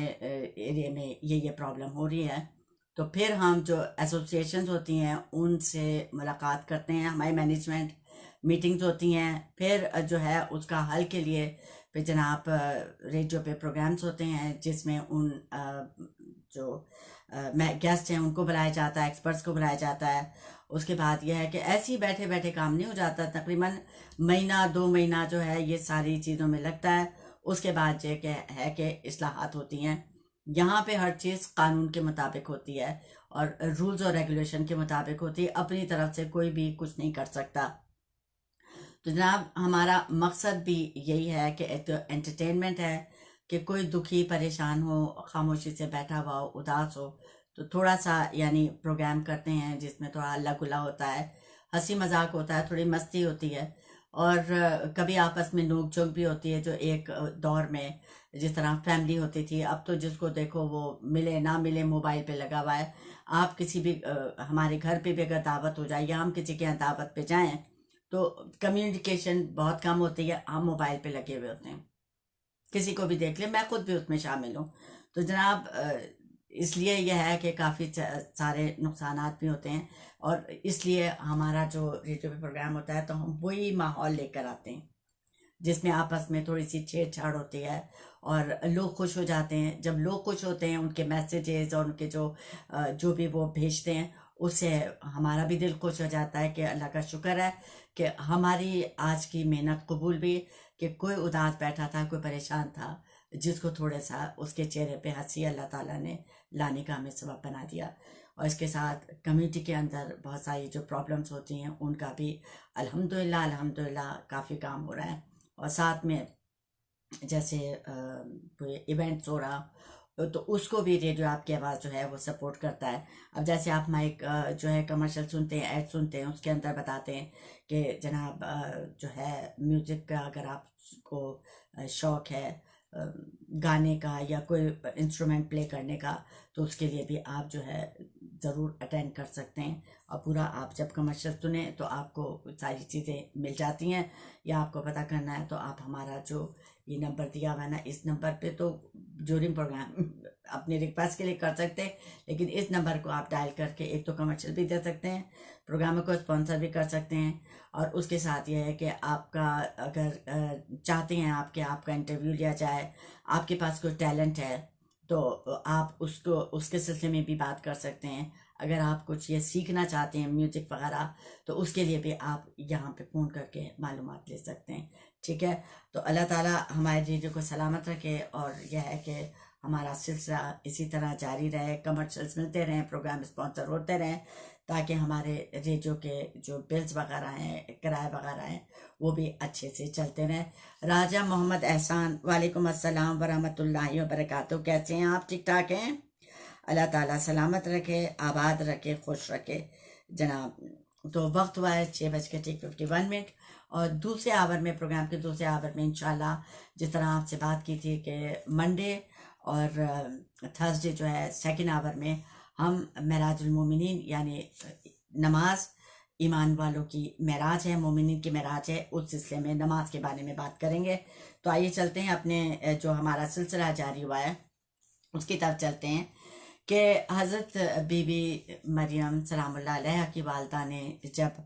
एरिया में ये प्रॉब्लम हो रही है, तो फिर हम जो एसोसिएशंस होती हैं उनसे मुलाकात करते हैं, हमारी मैनेजमेंट मीटिंग्स होती हैं, फिर जो है उसका हल के लिए फिर जनाब रेडियो पे प्रोग्राम्स होते हैं जिसमें उन जो गेस्ट हैं उनको बुलाया जाता है, एक्सपर्ट्स को बुलाया जाता है। उसके बाद यह है कि ऐसे ही बैठे बैठे काम नहीं हो जाता, तकरीबन महीना 2 महीना जो है ये सारी चीज़ों में लगता है। उसके बाद ये है कि इस्लाहात होती हैं। यहाँ पे हर चीज़ कानून के मुताबिक होती है और रूल्स और रेगुलेशन के मुताबिक होती है, अपनी तरफ से कोई भी कुछ नहीं कर सकता। तो जनाब हमारा मकसद भी यही है कि एक तो एंटरटेनमेंट है कि कोई दुखी परेशान हो, खामोशी से बैठा हुआ हो, उदास हो, तो थोड़ा सा यानी प्रोग्राम करते हैं जिसमें थोड़ा हल्ला गुल्ला होता है, हंसी मजाक होता है, थोड़ी मस्ती होती है, और कभी आपस में नोक झोंक भी होती है, जो एक दौर में जिस तरह फैमिली होती थी, अब तो जिसको देखो वो मिले ना मिले मोबाइल पे लगा हुआ है। आप किसी भी हमारे घर पे भी अगर दावत हो जाए या हम किसी के यहाँ दावत पे जाएं तो कम्युनिकेशन बहुत कम होती है, हम मोबाइल पे लगे हुए होते हैं। किसी को भी देख ले, मैं खुद भी उसमें शामिल हूँ। तो जनाब इसलिए यह है कि काफ़ी सारे नुकसानात भी होते हैं, और इसलिए हमारा जो रेडियो पे प्रोग्राम होता है तो हम वही माहौल लेकर आते हैं जिसमें आपस में थोड़ी सी छेड़छाड़ होती है और लोग खुश हो जाते हैं। जब लोग खुश होते हैं, उनके मैसेजेस और उनके जो भी वो भेजते हैं, उससे हमारा भी दिल खुश हो जाता है कि अल्लाह का शुक्र है कि हमारी आज की मेहनत कबूल भी, कि कोई उदास बैठा था, कोई परेशान था, जिसको थोड़ा सा उसके चेहरे पे हंसी अल्लाह ताला ने लाने का हमें सबब बना दिया। और इसके साथ कम्युनिटी के अंदर बहुत सारी जो प्रॉब्लम्स होती हैं उनका भी अल्हम्दुलिल्लाह काफ़ी काम हो रहा है। और साथ में जैसे कोई इवेंट्स हो रहा तो उसको भी रेडियो आपकी आवाज़ जो है वो सपोर्ट करता है। अब जैसे आप माइक जो है कमर्शियल सुनते हैं, ऐड सुनते हैं, उसके अंदर बताते हैं कि जनाब जो है म्यूज़िक का अगर आपको शौक़ है गाने का या कोई इंस्ट्रूमेंट प्ले करने का, तो उसके लिए भी आप जो है ज़रूर अटेंड कर सकते हैं। और पूरा आप जब कमर्शियल सुने तो आपको सारी चीज़ें मिल जाती हैं। या आपको पता करना है तो आप हमारा जो ये नंबर दिया हुआ है ना, इस नंबर पे तो ड्यूरिंग प्रोग्राम अपने रिक्वेस्ट के लिए कर सकते हैं, लेकिन इस नंबर को आप डायल करके एक तो कमर्शियल भी दे सकते हैं, प्रोग्राम को स्पॉन्सर भी कर सकते हैं। और उसके साथ यह है कि आपका अगर चाहते हैं आपका इंटरव्यू लिया जाए, आपके पास कोई टैलेंट है तो आप उसके सिलसिले में भी बात कर सकते हैं। अगर आप कुछ ये सीखना चाहते हैं म्यूज़िक वगैरह, तो उसके लिए भी आप यहाँ पे फ़ोन करके मालूमात ले सकते हैं। ठीक है, तो अल्लाह ताला हमारे रेडियो को सलामत रखे, और यह है कि हमारा सिलसिला इसी तरह जारी रहे, कमर्शियल्स मिलते रहें, प्रोग्राम स्पॉन्सर होते रहें, ताकि हमारे रेडियो के जो बिल्स वगैरह हैं, किराए वगैरह हैं, वो भी अच्छे से चलते रहें। राजा मोहम्मद एहसान, वालेकुम अस्सलाम वरहमतुल्लाहि वबरकातुहू। कैसे हैं आप? ठीक ठाक हैं? अल्लाह ताला सलामत रखे, आबाद रखे, खुश रखे जनाब। तो वक्त हुआ है 6:51, और दूसरे आवर में, प्रोग्राम के दूसरे आवर में इंशाल्लाह, जिस तरह आपसे बात की थी कि मंडे और थर्सडे जो है सेकंड आवर में हम मेराजुल मोमिनीन यानी नमाज ईमान वालों की मेराज है, मोमिनीन की मेराज है, उस सिलसिले में नमाज के बारे में बात करेंगे। तो आइए चलते हैं अपने जो हमारा सिलसिला जारी हुआ है उसकी तरफ चलते हैं कि हज़रत बीबी मरियम सलामुल्लाह अलैहा की वालदा ने जब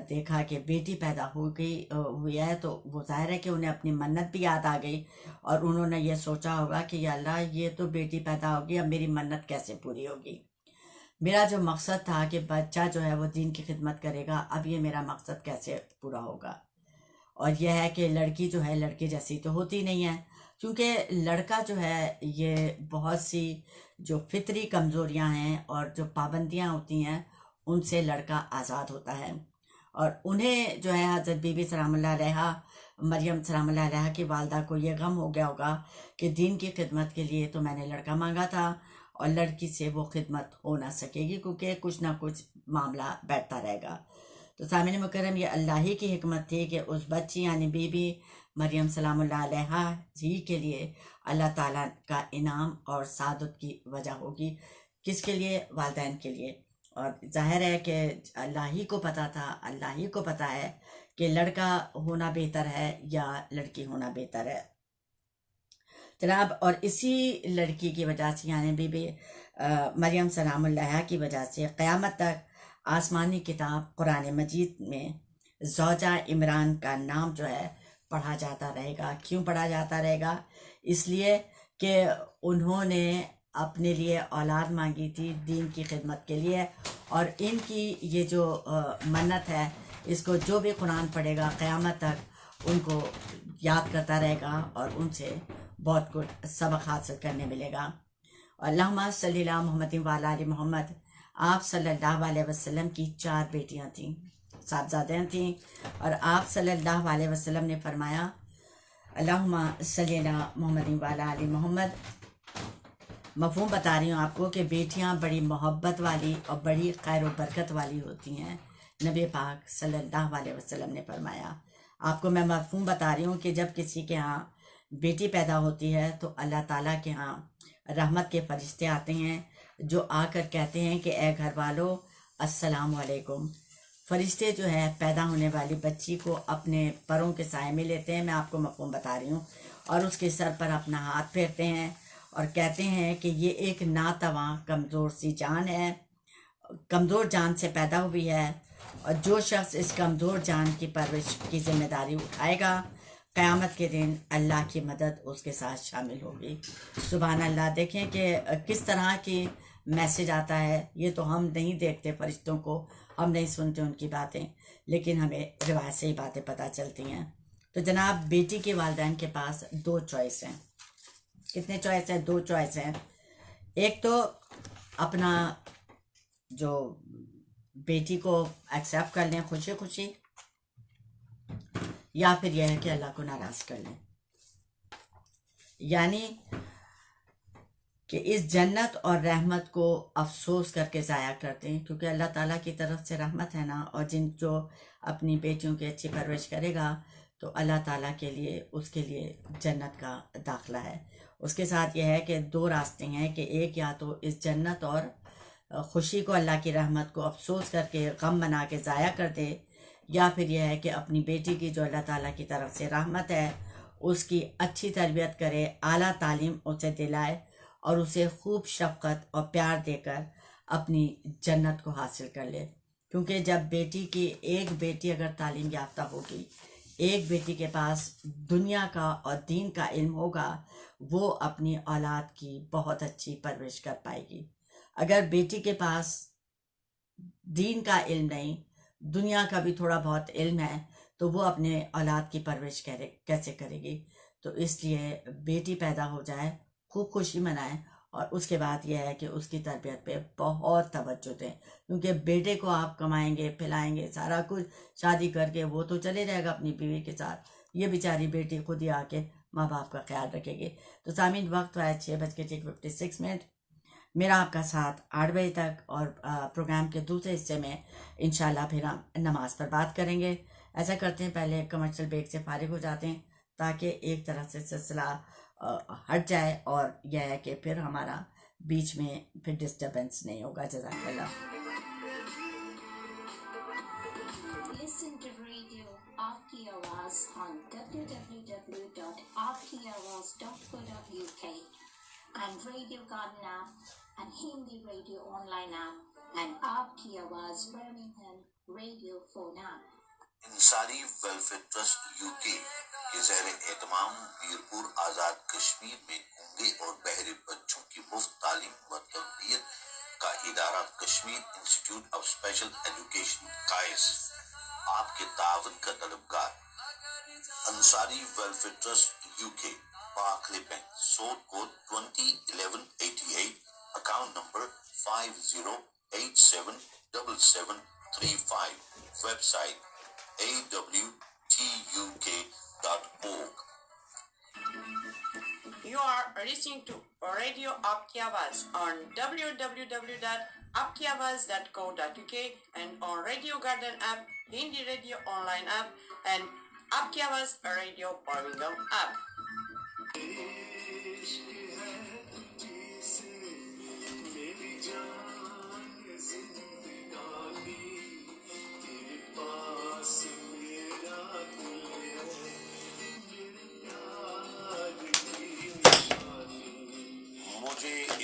देखा कि बेटी पैदा हुई है तो वो ज़ाहिर है कि उन्हें अपनी मन्नत भी याद आ गई, और उन्होंने ये सोचा होगा कि या अल्लाह, ये तो बेटी पैदा होगी, अब मेरी मन्नत कैसे पूरी होगी। मेरा जो मकसद था कि बच्चा जो है वो दीन की खिदमत करेगा, अब ये मेरा मकसद कैसे पूरा होगा। और यह है कि लड़की जो है लड़के जैसी तो होती नहीं है, क्योंकि लड़का जो है ये बहुत सी जो फितरी कमज़ोरियां हैं और जो पाबंदियां होती हैं उनसे लड़का आज़ाद होता है। और उन्हें जो है हज़रत बीबी सलामुल्लाह अलैहा, मरियम सलामुल्लाह अलैहा की वालदा को ये गम हो गया होगा कि दीन की खिदमत के लिए तो मैंने लड़का मांगा था और लड़की से वो खिदमत हो ना सकेगी, क्योंकि कुछ ना कुछ मामला बैठता रहेगा। तो सामने मुकर्रम, ये अल्लाह ही की हिकमत थी कि उस बच्ची यानी बीबी मरियम सलामुल्लाह अलैहा जी के लिए अल्लाह ताला का इनाम और सादत की वजह होगी। किसके लिए? वालिदैन के लिए। और जाहिर है कि अल्लाह ही को पता था, अल्लाह ही को पता है कि लड़का होना बेहतर है या लड़की होना बेहतर है जनाब। और इसी लड़की की वजह से यानी बीबी मरियम सलामुल्लाह की वजह से क़यामत तक आसमानी किताब कुरान मजीद में ज़ौजा इमरान का नाम जो है पढ़ा जाता रहेगा। क्यों पढ़ा जाता रहेगा? इसलिए कि उन्होंने अपने लिए औलाद मांगी थी दीन की खिदमत के लिए, और इनकी ये जो मन्नत है, इसको जो भी कुरान पढ़ेगा क़यामत तक उनको याद करता रहेगा और उनसे बहुत कुछ सबक हासिल करने मिलेगा। अल्लाहुम्मा सल्ली अला मुहम्मद व अला आलि मोहम्मद। आप सल्लल्लाहु अलैहि वसल्लम की 4 बेटियां थीं, साहबजादियाँ थीं, और आप सल्लल्लाहु अलैहि वसल्लम ने फरमाया अल्लाहुम्मा सल्ली अला मुहम्मद व अला आलि मोहम्मद। मफ़हूम बता रही हूँ आपको कि बेटियाँ बड़ी मोहब्बत वाली और बड़ी खैर व बरकत वाली होती हैं। नबी पाक सल्लल्लाहु अलैहि वसल्लम ने फरमाया। आपको मैं मफ़हूम बता रही हूँ कि जब किसी के यहाँ बेटी पैदा होती है तो अल्लाह ताला के यहाँ रहमत के फरिश्ते आते हैं जो आकर कहते हैं कि ए घर वालों अस्सलाम वालेकुम। फरिश्ते जो है पैदा होने वाली बच्ची को अपने परों के साए में लेते हैं, मैं आपको मफ़हूम बता रही हूँ, और उसके सर पर अपना हाथ फेरते हैं और कहते हैं कि ये एक नातवा कमज़ोर सी जान है, कमज़ोर जान से पैदा हुई है, और जो शख्स इस कमज़ोर जान की परवरिश की जिम्मेदारी उठाएगा क़यामत के दिन अल्लाह की मदद उसके साथ शामिल होगी। सुभान अल्लाह। देखें कि किस तरह की मैसेज आता है। ये तो हम नहीं देखते फरिश्तों को, हम नहीं सुनते उनकी बातें, लेकिन हमें रिवायत से ही बातें पता चलती हैं। तो जनाब, बेटी के वालिदैन के पास दो चॉइस हैं। कितने चॉइस हैं? दो चॉइस हैं। एक तो अपना जो बेटी को एक्सेप्ट कर लें खुशी खुशी, या फिर यह है कि अल्लाह को नाराज़ कर लें, यानी कि इस जन्नत और रहमत को अफसोस करके ज़ाया करते हैं, क्योंकि अल्लाह ताला की तरफ से रहमत है ना, और जो अपनी बेटियों की अच्छी परवरिश करेगा तो अल्लाह ताला के लिए उसके लिए जन्नत का दाखला है। उसके साथ यह है कि दो रास्ते हैं कि एक या तो इस जन्नत और खुशी को, अल्लाह की रहमत को अफसोस करके गम बना के ज़ाया कर दे, या फिर यह है कि अपनी बेटी की जो अल्लाह ताला की तरफ से रहमत है उसकी अच्छी तरबियत करे, आला तालीम उसे दिलाए और उसे खूब शफ़क़त और प्यार देकर अपनी जन्नत को हासिल कर ले। क्योंकि जब एक बेटी अगर तालीम याफ्ता होगी, एक बेटी के पास दुनिया का और दीन का इल्म होगा, वो अपनी औलाद की बहुत अच्छी परवरिश कर पाएगी। अगर बेटी के पास दीन का इल्म नहीं, दुनिया का भी थोड़ा बहुत इल्म है, तो वो अपने औलाद की परवरिश कैसे करेगी। तो इसलिए बेटी पैदा हो जाए, खूब खुशी मनाएं, और उसके बाद यह है कि उसकी तरबियत पे बहुत तवज्जो दें, क्योंकि बेटे को आप कमाएंगे, पिलाएंगे, सारा कुछ शादी करके वो तो चले जाएगा अपनी बीवी के साथ, ये बेचारी बेटी खुद ही आके माँ बाप का ख्याल रखेगी। तो सामीन, वक्त है 6:56। मेरा आपका साथ 8 बजे तक, और प्रोग्राम के दूसरे हिस्से में इंशाल्लाह फिर हम नमाज पर बात करेंगे। ऐसा करते हैं, पहले कमर्शियल ब्रेक से फारिग हो जाते हैं ताकि एक तरह से सिलसिला हट जाए, और यह है कि फिर हमारा बीच में फिर डिस्टर्बेंस नहीं होगा। जज़ाकल्लाह। Listen to Radio Aapki Awaaz on www.aapkiawaaz.co.uk and Radio Garden app and Hindi Radio online app and Aapki Awaaz Birmingham Radio phone app. इंसानी वेलफेयर ट्रस्ट यूके के ज़ेर एहतमाम मीरपुर आज़ाद कश्मीर में गूंगे और बहरे बच्चों की मुफ्त तालीम व तरबियत का इदारा Kashmir institute of special education कायस आपके तावन का तलबगार। Ansari welfare trust UK, Barclays bank, sort code 201188, account number 50877735, website awtuk.org. You are listening to Radio Aapki Awaaz on www.aapkiawaaz.co.uk and on Radio Garden app, Hindi Radio online app and Aapki Awaaz Radio Birmingham app.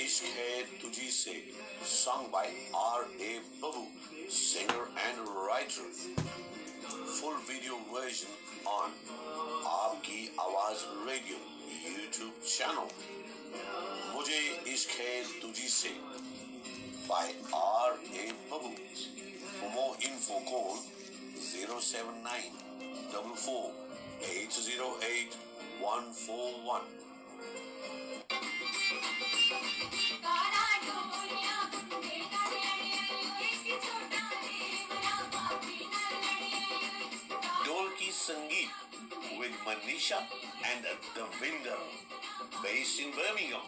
इश्क है तुझी से, sung by R.A. Babu, singer and writer. Full video version on आपकी आवाज radio YouTube channel. मुझे इश्क है तुझी से by R.A. Babu. For more info call 07944808141. Dolki Sangeet with Manisha and Davinder, based in Birmingham.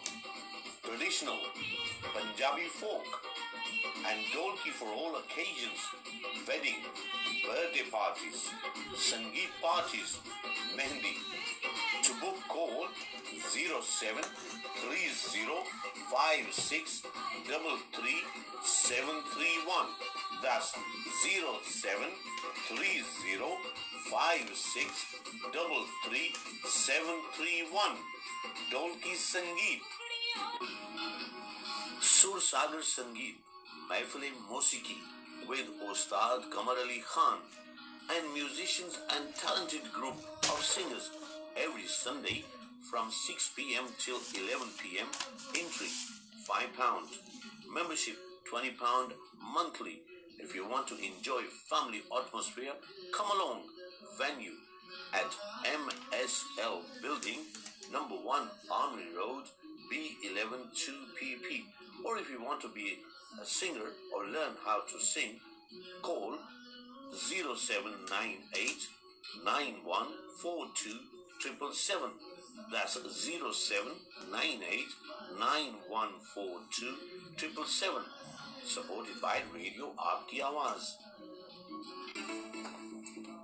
Traditional Punjabi folk and Dolki for all occasions, wedding, birthday. birthday parties, Sangeet parties, Mehndi. To book, call 073056333731. That's 073056333731. Dolki Sangeet. Sur Sagar Sangeet, Mahfil Mosiki with Ustad Qamar Ali Khan and musicians and talented group of singers every Sunday from 6 p.m. till 11 p.m. Entry £5. Membership £20 monthly. If you want to enjoy family atmosphere, come along. Venue at MSL Building, number 1 Army Road, B11 2PP. Or if you want to be a singer or learn how to sing, call 0798 9142 777. That's 0798 9142 777. Supported by Radio Aapki Awaaz.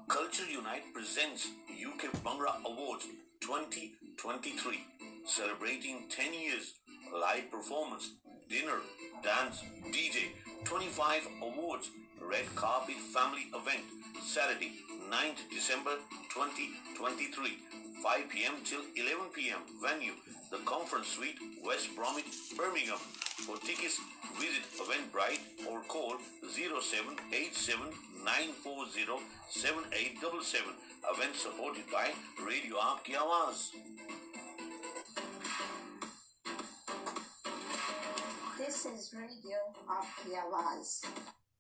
Culture Unite presents UK Bhangra Awards 2023, celebrating 10 years, live performance, dinner, dance, DJ, 25 awards, red carpet family event, Saturday, 9th December 2023, 5 p.m. till 11 p.m. Venue, the Conference Suite, West Bromwich, Birmingham. For tickets, visit Eventbrite or call 0787-940-7877. Event supported by Radio Aapki Awaaz. This is Radio Aapki Awaaz.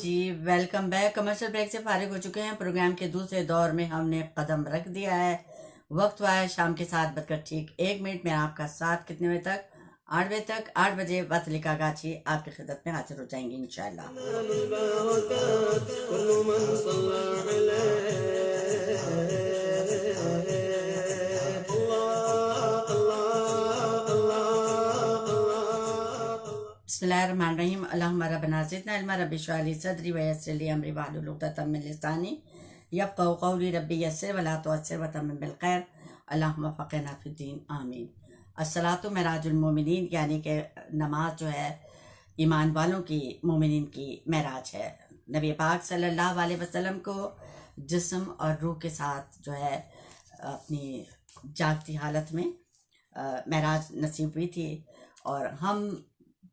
जी welcome back. Commercial break से फारिग हो चुके हैं। Programme के दूसरे दौर में हमने कदम रख दिया है। वक्त हुआ है शाम के 7:01 में आपका साथ कितने बजे तक? 8 बजे तक। 8 बजे वतलिका गाछी आपकी खिदमत में हाजिर हो जाएंगे इंशाल्लाह। बिस्मिल्लाहिर्रहमानिर्रहीम। अल्लाहुम्मा रब्बना ज़िदना इल्मा रब्बि इश्रह ली सदरी व यस्सिर ली अमरी वहलुल उक़दतम मिन लिसानी यफ़क़हू क़ौली रब्बी यस्सिर वला तुअस्सिर व तम्मिम बिल खैर अल्लाहुम्मा फ़क़िहना फ़िद्दीन आमीन। अस्सलातु मेराजुल मोमिनीन, यानी कि नमाज जो है ईमान वालों की, मोमिनीन की मेराज है। नबी पाक सल्लल्लाहु अलैहि वसल्लम को जिस्म और रूह के साथ जो है अपनी जागती हालत में मेराज नसीब हुई थी। और हम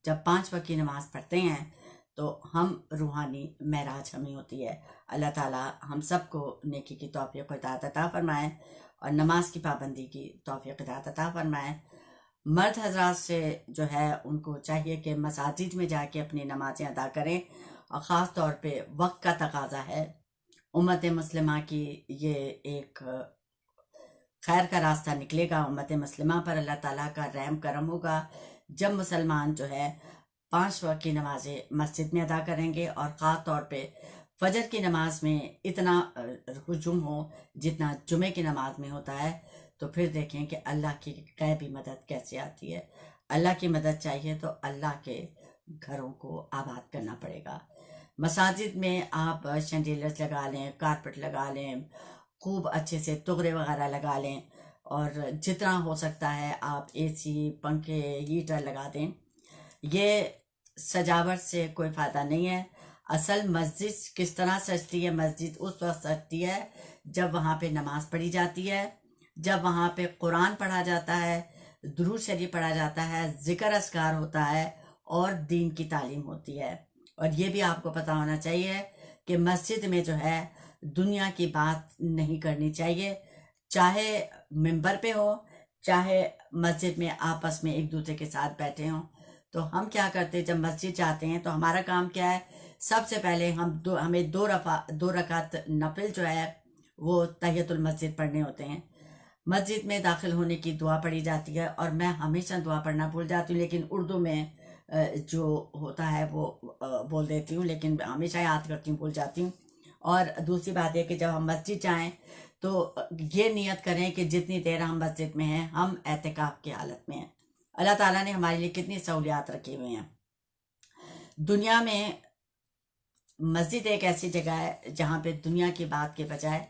जब 5 वक्त की नमाज़ पढ़ते हैं तो हम रूहानी मेराज हमें होती है। अल्लाह ताला हम सबको नेकी की तौफीक इताअत अता फरमाए और नमाज की पाबंदी की तौफीक इताअत अता फरमाए। मर्द हजरात से जो है उनको चाहिए कि मसाजिद में जाके अपनी नमाज़ें अदा करें और ख़ास तौर पे वक्त का तकाजा है। उम्मत मुस्लिमा की ये एक खैर का रास्ता निकलेगा। उम्मत मुस्लिमा पर अल्लाह ताला का रहम करम होगा जब मुसलमान जो है 5 वक्त की नमाजें मस्जिद में अदा करेंगे और ख़ास तौर पे फजर की नमाज में इतना हुजूम हो जितना जुमे की नमाज में होता है। तो फिर देखें कि अल्लाह की गैबी मदद कैसे आती है। अल्लाह की मदद चाहिए तो अल्लाह के घरों को आबाद करना पड़ेगा। मसाजिद में आप शैंडिलियर्स लगा लें, कारपेट लगा लें, खूब अच्छे से तुगरे वगैरह लगा लें और जितना हो सकता है आप एसी, पंखे, हीटर लगा दें। ये सजावट से कोई फ़ायदा नहीं है। असल मस्जिद किस तरह सजती है? मस्जिद उस वक्त सजती है जब वहाँ पे नमाज पढ़ी जाती है, जब वहाँ पे कुरान पढ़ा जाता है, दुरूद शरीफ पढ़ा जाता है, ज़िक्र अस्कार होता है और दीन की तालीम होती है। और ये भी आपको पता होना चाहिए कि मस्जिद में जो है दुनिया की बात नहीं करनी चाहिए, चाहे मिंबर पे हो, चाहे मस्जिद में आपस में एक दूसरे के साथ बैठे हों। तो हम क्या करते हैं, जब मस्जिद जाते हैं तो हमारा काम क्या है? सबसे पहले हमें दो रकात नफिल जो है वो तहियतुल मस्जिद पढ़ने होते हैं। मस्जिद में दाखिल होने की दुआ पढ़ी जाती है और मैं हमेशा दुआ पढ़ना भूल जाती हूँ, लेकिन उर्दू में जो होता है वो बोल देती हूँ, लेकिन हमेशा याद करती हूँ, भूल जाती हूँ। और दूसरी बात है कि जब हम मस्जिद जाएं तो ये नियत करें कि जितनी देर हम मस्जिद में हैं हम एहतिकाफ की हालत में हैं। अल्लाह ताला ने हमारे लिए कितनी सहूलियात रखी हुई हैं। दुनिया में मस्जिद एक ऐसी जगह है जहाँ पे दुनिया की बात के बजाय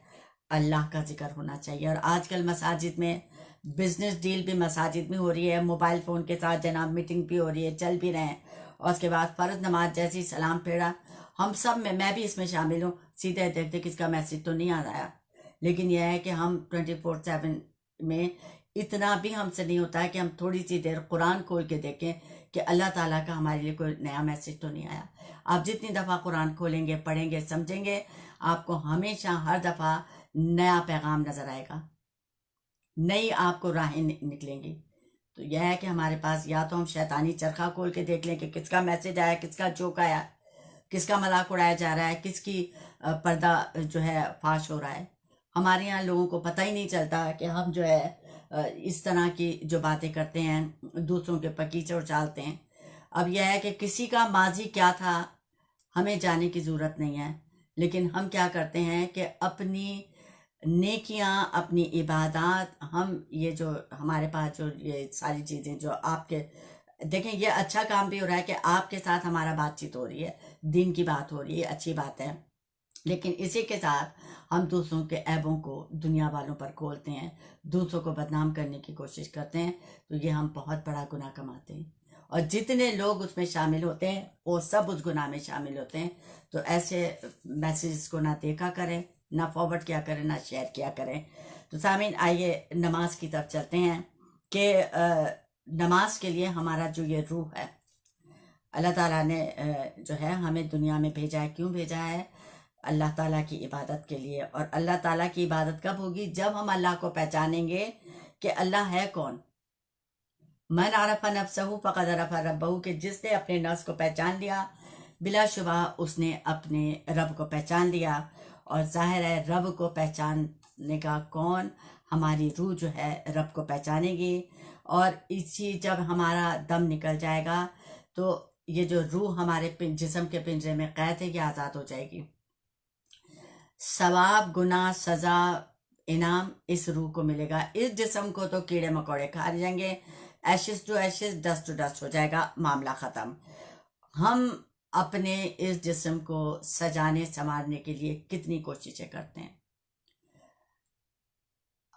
अल्लाह का जिक्र होना चाहिए। और आजकल मसाजिद में बिजनेस डील भी मसाजिद में हो रही है, मोबाइल फ़ोन के साथ जनाब मीटिंग भी हो रही है, चल भी रहे हैं। और उसके बाद फ़र्ज नमाज जैसी सलाम फेरा, हम सब में, मैं भी इसमें शामिल हूँ, सीधे देखते किसका मैसेज तो नहीं आ रहा है। लेकिन यह है कि हम 24/7 में इतना भी हमसे नहीं होता है कि हम थोड़ी सी देर कुरान खोल के देखें कि अल्लाह ताला का हमारे लिए कोई नया मैसेज तो नहीं आया। आप जितनी दफ़ा कुरान खोलेंगे, पढ़ेंगे, समझेंगे, आपको हमेशा हर दफ़ा नया पैगाम नज़र आएगा, नई आपको राहें निकलेंगी। तो यह है कि हमारे पास या तो हम शैतानी चरखा खोल के देख लें कि किसका मैसेज आया, किसका जोक आया, किसका मजाक उड़ाया जा रहा है, किसकी पर्दा जो है फाश हो रहा है। हमारे यहाँ लोगों को पता ही नहीं चलता कि हम जो है इस तरह की जो बातें करते हैं, दूसरों के पकीचे उछालते हैं। अब यह है कि किसी का माजी क्या था हमें जाने की ज़रूरत नहीं है, लेकिन हम क्या करते हैं कि अपनी नेकियां, अपनी इबादत, हम ये जो हमारे पास जो ये सारी चीज़ें जो आपके देखें, ये अच्छा काम भी हो रहा है कि आपके साथ हमारा बातचीत हो रही है, दिन की बात हो रही है, अच्छी बात है। लेकिन इसी के साथ हम दूसरों के ऐबों को दुनिया वालों पर खोलते हैं, दूसरों को बदनाम करने की कोशिश करते हैं, तो ये हम बहुत बड़ा गुनाह कमाते हैं। और जितने लोग उसमें शामिल होते हैं वो सब उस गुनाह में शामिल होते हैं। तो ऐसे मैसेजेस को ना देखा करें, ना फॉरवर्ड किया करें, ना शेयर किया करें। तो सामीन, आइए नमाज की तरफ चलते हैं कि नमाज के लिए हमारा जो ये रूह है, अल्लाह ताला ने जो है हमें दुनिया में भेजा है। क्यों भेजा है? अल्लाह ताला की इबादत के लिए। और अल्लाह ताला की इबादत कब होगी? जब हम अल्लाह को पहचानेंगे कि अल्लाह है कौन। मन आरफ़ा नफ्सहू फ़क़द अरफ़ा रब्बहू, कि जिसने अपने नफ्स को पहचान लिया बिलाशुबा उसने अपने रब को पहचान लिया। और जाहिर है रब को पहचानने का कौन? हमारी रूह जो है रब को पहचानेगी। और इसी जब हमारा दम निकल जाएगा तो ये जो रूह हमारे जिस्म के पिंजरे में कैद है ये आज़ाद हो जाएगी। सवाब, गुनाह, सज़ा, इनाम इस रूह को मिलेगा। इस जिस्म को तो कीड़े मकोड़े खा जाएंगे, ashes to ashes, dust to dust हो जाएगा, मामला ख़त्म। हम अपने इस जिस्म को सजाने संवारने के लिए कितनी कोशिशें करते हैं।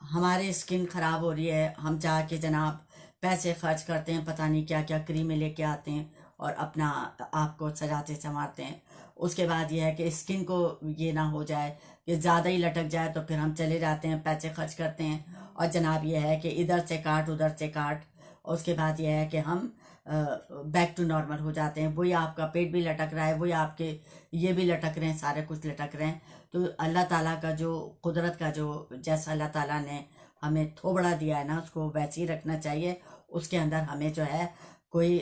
हमारी स्किन ख़राब हो रही है, हम जाके जनाब पैसे खर्च करते हैं, पता नहीं क्या क्या क्रीमें लेके आते हैं और अपना आप को सजाते संवारते हैं। उसके बाद यह है कि स्किन को ये ना हो जाए कि ज़्यादा ही लटक जाए, तो फिर हम चले जाते हैं, पैसे खर्च करते हैं और जनाब यह है कि इधर से काट उधर से काट। और उसके बाद यह है कि हम बैक टू नॉर्मल हो जाते हैं। वही आपका पेट भी लटक रहा है, वही आपके ये भी लटक रहे हैं, सारे कुछ लटक रहे हैं। तो अल्लाह ताला का जो कुदरत का जो जैसा अल्लाह ताला ने हमें थोबड़ा दिया है ना, उसको वैसे ही रखना चाहिए। उसके अंदर हमें जो है कोई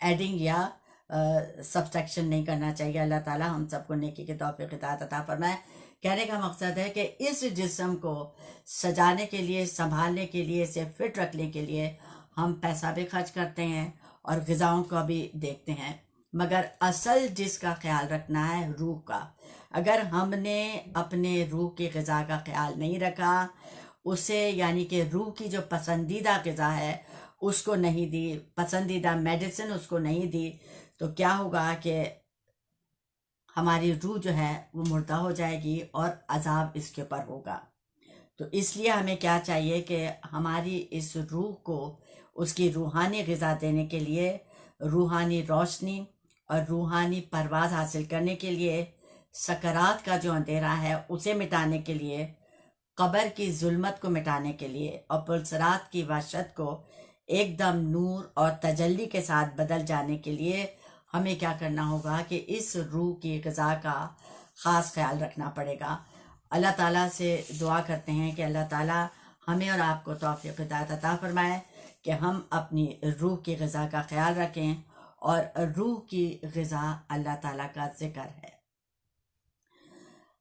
एडिंग या सब्सट्रैक्शन नहीं करना चाहिए। अल्लाह ताला हम सबको नेकी के तौफीक हिदायत अता फरमाए। कहने का मकसद है कि इस जिस्म को सजाने के लिए, संभालने के लिए, इसे फिट रखने के लिए हम पैसा भी खर्च करते हैं और ग़िज़ाओं का भी देखते हैं, मगर असल जिसका ख्याल रखना है रूह का। अगर हमने अपने रूह की ग़िज़ा का ख्याल नहीं रखा, उसे यानी कि रूह की जो पसंदीदा ग़िज़ा है उसको नहीं दी, पसंदीदा मेडिसिन उसको नहीं दी, तो क्या होगा कि हमारी रूह जो है वो मुर्दा हो जाएगी और अजाब इसके ऊपर होगा। तो इसलिए हमें क्या चाहिए कि हमारी इस रूह को उसकी रूहानी ग़िज़ा देने के लिए, रूहानी रोशनी और रूहानी परवाज़ हासिल करने के लिए, सकरात का जो अंधेरा है उसे मिटाने के लिए, कब्र की जुल्मत को मिटाने के लिए और पुलसरात की वहशत को एकदम नूर और तजल्ली के साथ बदल जाने के लिए हमें क्या करना होगा कि इस रूह की ग़िज़ा का ख़ास ख्याल रखना पड़ेगा। अल्लाह ताला से दुआ करते हैं कि अल्लाह ताला हमें और आपको तौफ़ीक़ हिदायत अता फरमाए कि हम अपनी रूह की ग़िज़ा का ख्याल रखें। और रूह की ग़िज़ा अल्लाह ताला का ज़िक्र है।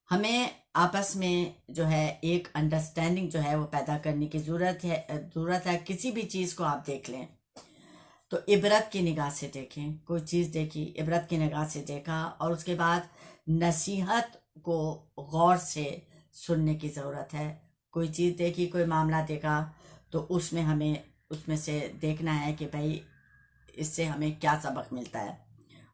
हमें आपस में जो है एक अंडरस्टैंडिंग जो है वो पैदा करने की ज़रूरत है। किसी भी चीज़ को आप देख लें तो इबरत की निगाह से देखें। कोई चीज़ देखी, इबरत की निगाह से देखा और उसके बाद नसीहत को गौर से सुनने की ज़रूरत है। कोई चीज़ देखी, कोई मामला देखा, तो उसमें हमें उसमें से देखना है कि भाई इससे हमें क्या सबक मिलता है।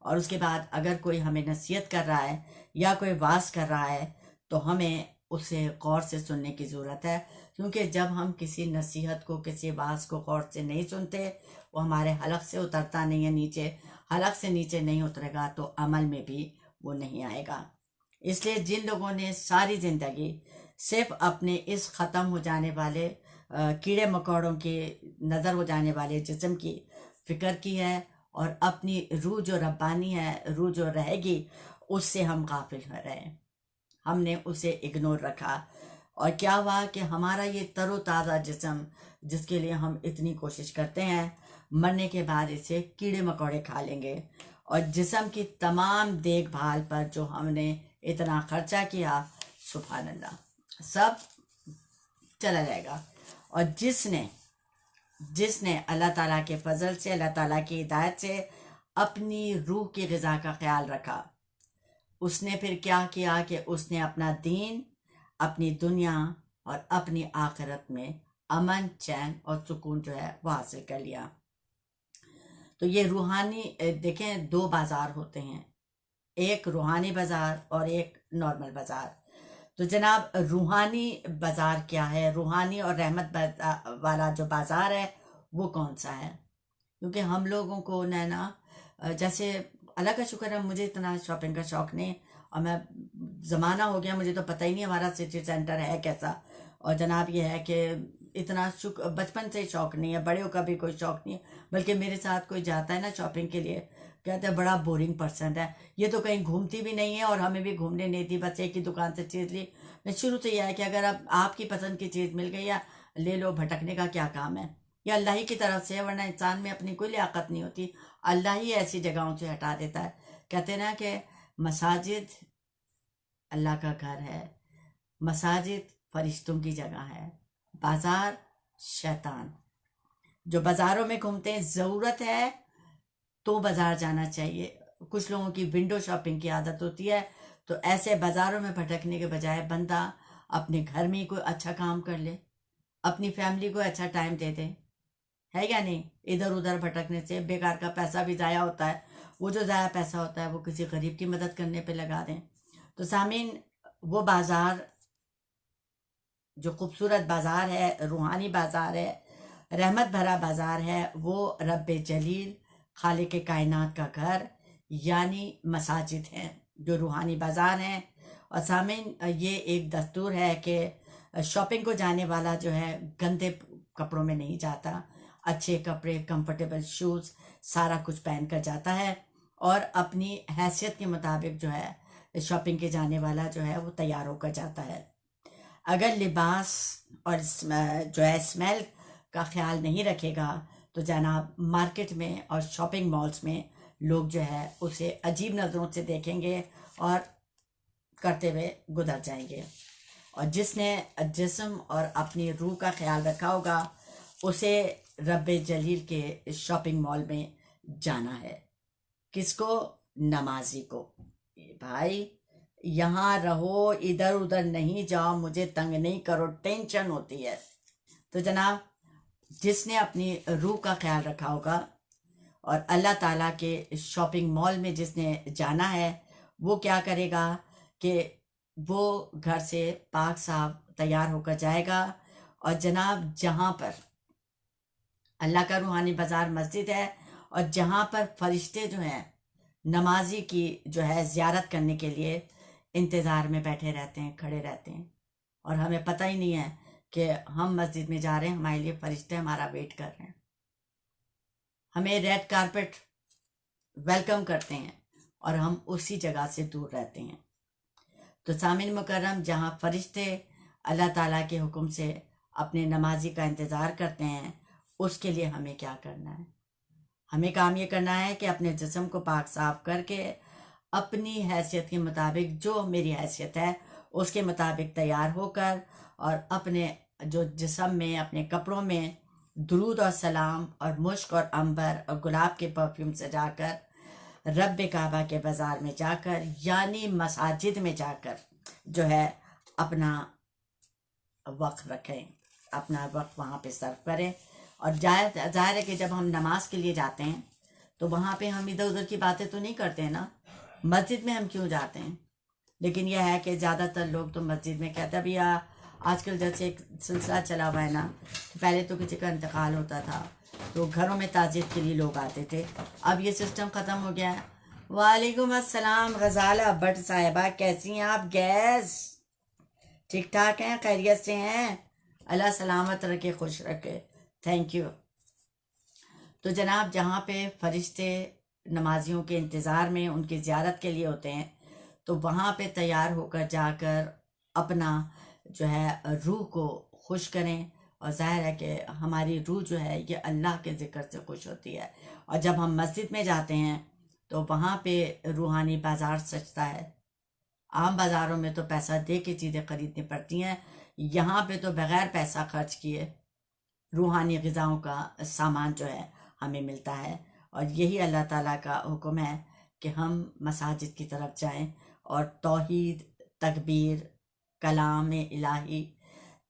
और उसके बाद अगर कोई हमें नसीहत कर रहा है या कोई वास कर रहा है तो हमें उसे गौर से सुनने की ज़रूरत है, क्योंकि जब हम किसी नसीहत को, किसी वास को गौर से नहीं सुनते, वो हमारे हलक से उतरता नहीं है नीचे, हलक से नीचे नहीं उतरेगा तो अमल में भी वो नहीं आएगा। इसलिए जिन लोगों ने सारी ज़िंदगी सिर्फ अपने इस ख़त्म हो जाने वाले कीड़े मकोड़ों के नज़र हो जाने वाले जिस्म की फ़िक्र की है और अपनी रूह जो रब्बानी है, रूह जो रहेगी, उससे हम गाफिल हो रहे हैं, हमने उसे इग्नोर रखा। और क्या हुआ कि हमारा ये तरोताज़ा जिस्म, जिसके लिए हम इतनी कोशिश करते हैं, मरने के बाद इसे कीड़े मकोड़े खा लेंगे और जिस्म की तमाम देखभाल पर जो हमने इतना खर्चा किया, सुभान अल्लाह, सब चला जाएगा। और जिसने अल्लाह ताला के फजल से, अल्लाह ताला की हिदायत से अपनी रूह की ग़िज़ा का ख्याल रखा, उसने फिर क्या किया कि उसने अपना दीन, अपनी दुनिया और अपनी आखिरत में अमन, चैन और सुकून जो है वो हासिल कर लिया। तो ये रूहानी, देखें, दो बाज़ार होते हैं, एक रूहानी बाज़ार और एक नॉर्मल बाज़ार। तो जनाब, रूहानी बाज़ार क्या है, रूहानी और रहमत वाला जो बाज़ार है वो कौन सा है? क्योंकि हम लोगों को ना जैसे अल्लाह का शुक्र है, मुझे इतना शॉपिंग का शौक़ नहीं, और मैं ज़माना हो गया, मुझे तो पता ही नहीं हमारा सिटी सेंटर है कैसा। और जनाब ये है कि इतना बचपन से शौक़ नहीं है, बड़े का भी कोई शौक़ नहीं है, बल्कि मेरे साथ कोई जाता है ना शॉपिंग के लिए, कहते हैं बड़ा बोरिंग पर्सन है, ये तो कहीं घूमती भी नहीं है और हमें भी घूमने नहीं दी, बस एक ही दुकान से चीज़ ली। मैं शुरू से यह है कि अगर अब आपकी पसंद की चीज़ मिल गई या ले लो, भटकने का क्या काम है, या अल्लाह ही की तरफ से है, वरना इंसान में अपनी कोई लियाकत नहीं होती, अल्लाह ही ऐसी जगहों से हटा देता है। कहते हैं ना कि मसाजिद अल्लाह का घर है, मसाजिद फरिश्तों की जगह है, बाज़ार शैतान। जो बाज़ारों में घूमते हैं, ज़रूरत है तो बाज़ार जाना चाहिए। कुछ लोगों की विंडो शॉपिंग की आदत होती है, तो ऐसे बाज़ारों में भटकने के बजाय बंदा अपने घर में ही कोई अच्छा काम कर ले, अपनी फैमिली को अच्छा टाइम दे दे, है क्या नहीं? इधर उधर भटकने से बेकार का पैसा भी ज़ाया होता है, वो जो ज़ाया पैसा होता है वो किसी गरीब की मदद करने पे लगा दें। तो सामीन, वो बाज़ार जो खूबसूरत बाज़ार है, रूहानी बाज़ार है, रहमत भरा बाज़ार है, वो रब्बे जलील खालिक कायनात का घर यानी मसाजिद हैं, जो रूहानी बाज़ार हैं। और सामीन, ये एक दस्तूर है कि शॉपिंग को जाने वाला जो है गंदे कपड़ों में नहीं जाता, अच्छे कपड़े, कंफर्टेबल शूज़, सारा कुछ पहन कर जाता है और अपनी हैसियत के मुताबिक जो है शॉपिंग के जाने वाला जो है वो तैयार होकर जाता है। अगर लिबास और जो है स्मेल का ख्याल नहीं रखेगा तो जनाब मार्केट में और शॉपिंग मॉल्स में लोग जो है उसे अजीब नज़रों से देखेंगे और करते हुए गुजर जाएंगे। और जिसने जिस्म और अपनी रूह का ख्याल रखा होगा उसे रब्बे जलील के शॉपिंग मॉल में जाना है। किसको? नमाजी को। भाई यहाँ रहो, इधर उधर नहीं जाओ, मुझे तंग नहीं करो, टेंशन होती है। तो जनाब, जिसने अपनी रूह का ख्याल रखा होगा और अल्लाह ताला के शॉपिंग मॉल में जिसने जाना है, वो क्या करेगा कि वो घर से पाक साफ तैयार होकर जाएगा और जनाब जहाँ पर अल्लाह का रूहानी बाज़ार मस्जिद है और जहाँ पर फरिश्ते जो हैं नमाजी की जो है ज़ियारत करने के लिए इंतज़ार में बैठे रहते हैं, खड़े रहते हैं, और हमें पता ही नहीं है कि हम मस्जिद में जा रहे हैं, हमारे लिए फरिश्ते हमारा वेट कर रहे हैं, हमें रेड कारपेट वेलकम करते हैं और हम उसी जगह से दूर रहते हैं। तो सामिन मुकर्रम, जहाँ फरिश्ते अल्लाह ताला के हुक्म से अपने नमाजी का इंतज़ार करते हैं, उसके लिए हमें क्या करना है? हमें काम ये करना है कि अपने जिस्म को पाक साफ करके अपनी हैसियत के मुताबिक, जो मेरी हैसियत है उसके मुताबिक तैयार होकर और अपने जो जिस्म में, अपने कपड़ों में दुरूद और सलाम और मुश्क और अंबर और गुलाब के परफ्यूम से जाकर रब्बे काबा के बाज़ार में जाकर यानी मसाजिद में जाकर जो है अपना वक्त रखें, अपना वक्त वहाँ पे सर्व करें। और जाहिर है कि जब हम नमाज के लिए जाते हैं तो वहाँ पे हम इधर उधर की बातें तो नहीं करते हैं ना, मस्जिद में हम क्यों जाते हैं। लेकिन यह है कि ज़्यादातर लोग तो मस्जिद में कहते हैं। अभी आजकल जैसे एक सिलसिला चला हुआ है ना, पहले तो किसी का इंतकाल होता था तो घरों में ताज़ियत के लिए लोग आते थे, अब ये सिस्टम ख़त्म हो गया है। वालेकुम अस्सलाम गजाला भट्ट साहिबा, कैसी हैं आप? गैस ठीक ठाक हैं, खैरियत से हैं? अल्लाह सलामत रखे, खुश रखे, थैंक यू। तो जनाब, जहाँ पे फरिश्ते नमाजियों के इंतज़ार में उनकी ज़ियारत के लिए होते हैं तो वहाँ पे तैयार होकर जाकर अपना जो है रूह को खुश करें। और ज़ाहिर है कि हमारी रूह जो है ये अल्लाह के ज़िक्र से खुश होती है। और जब हम मस्जिद में जाते हैं तो वहाँ पे रूहानी बाज़ार सजता है। आम बाज़ारों में तो पैसा दे के चीज़ें खरीदनी पड़ती हैं, यहाँ पे तो बग़ैर पैसा खर्च किए रूहानी ग़िज़ाओं का सामान जो है हमें मिलता है। और यही अल्लाह ताला का हुक्म है कि हम मसाजिद की तरफ जाएं और तौहीद, तकबीर, कलाम इलाही,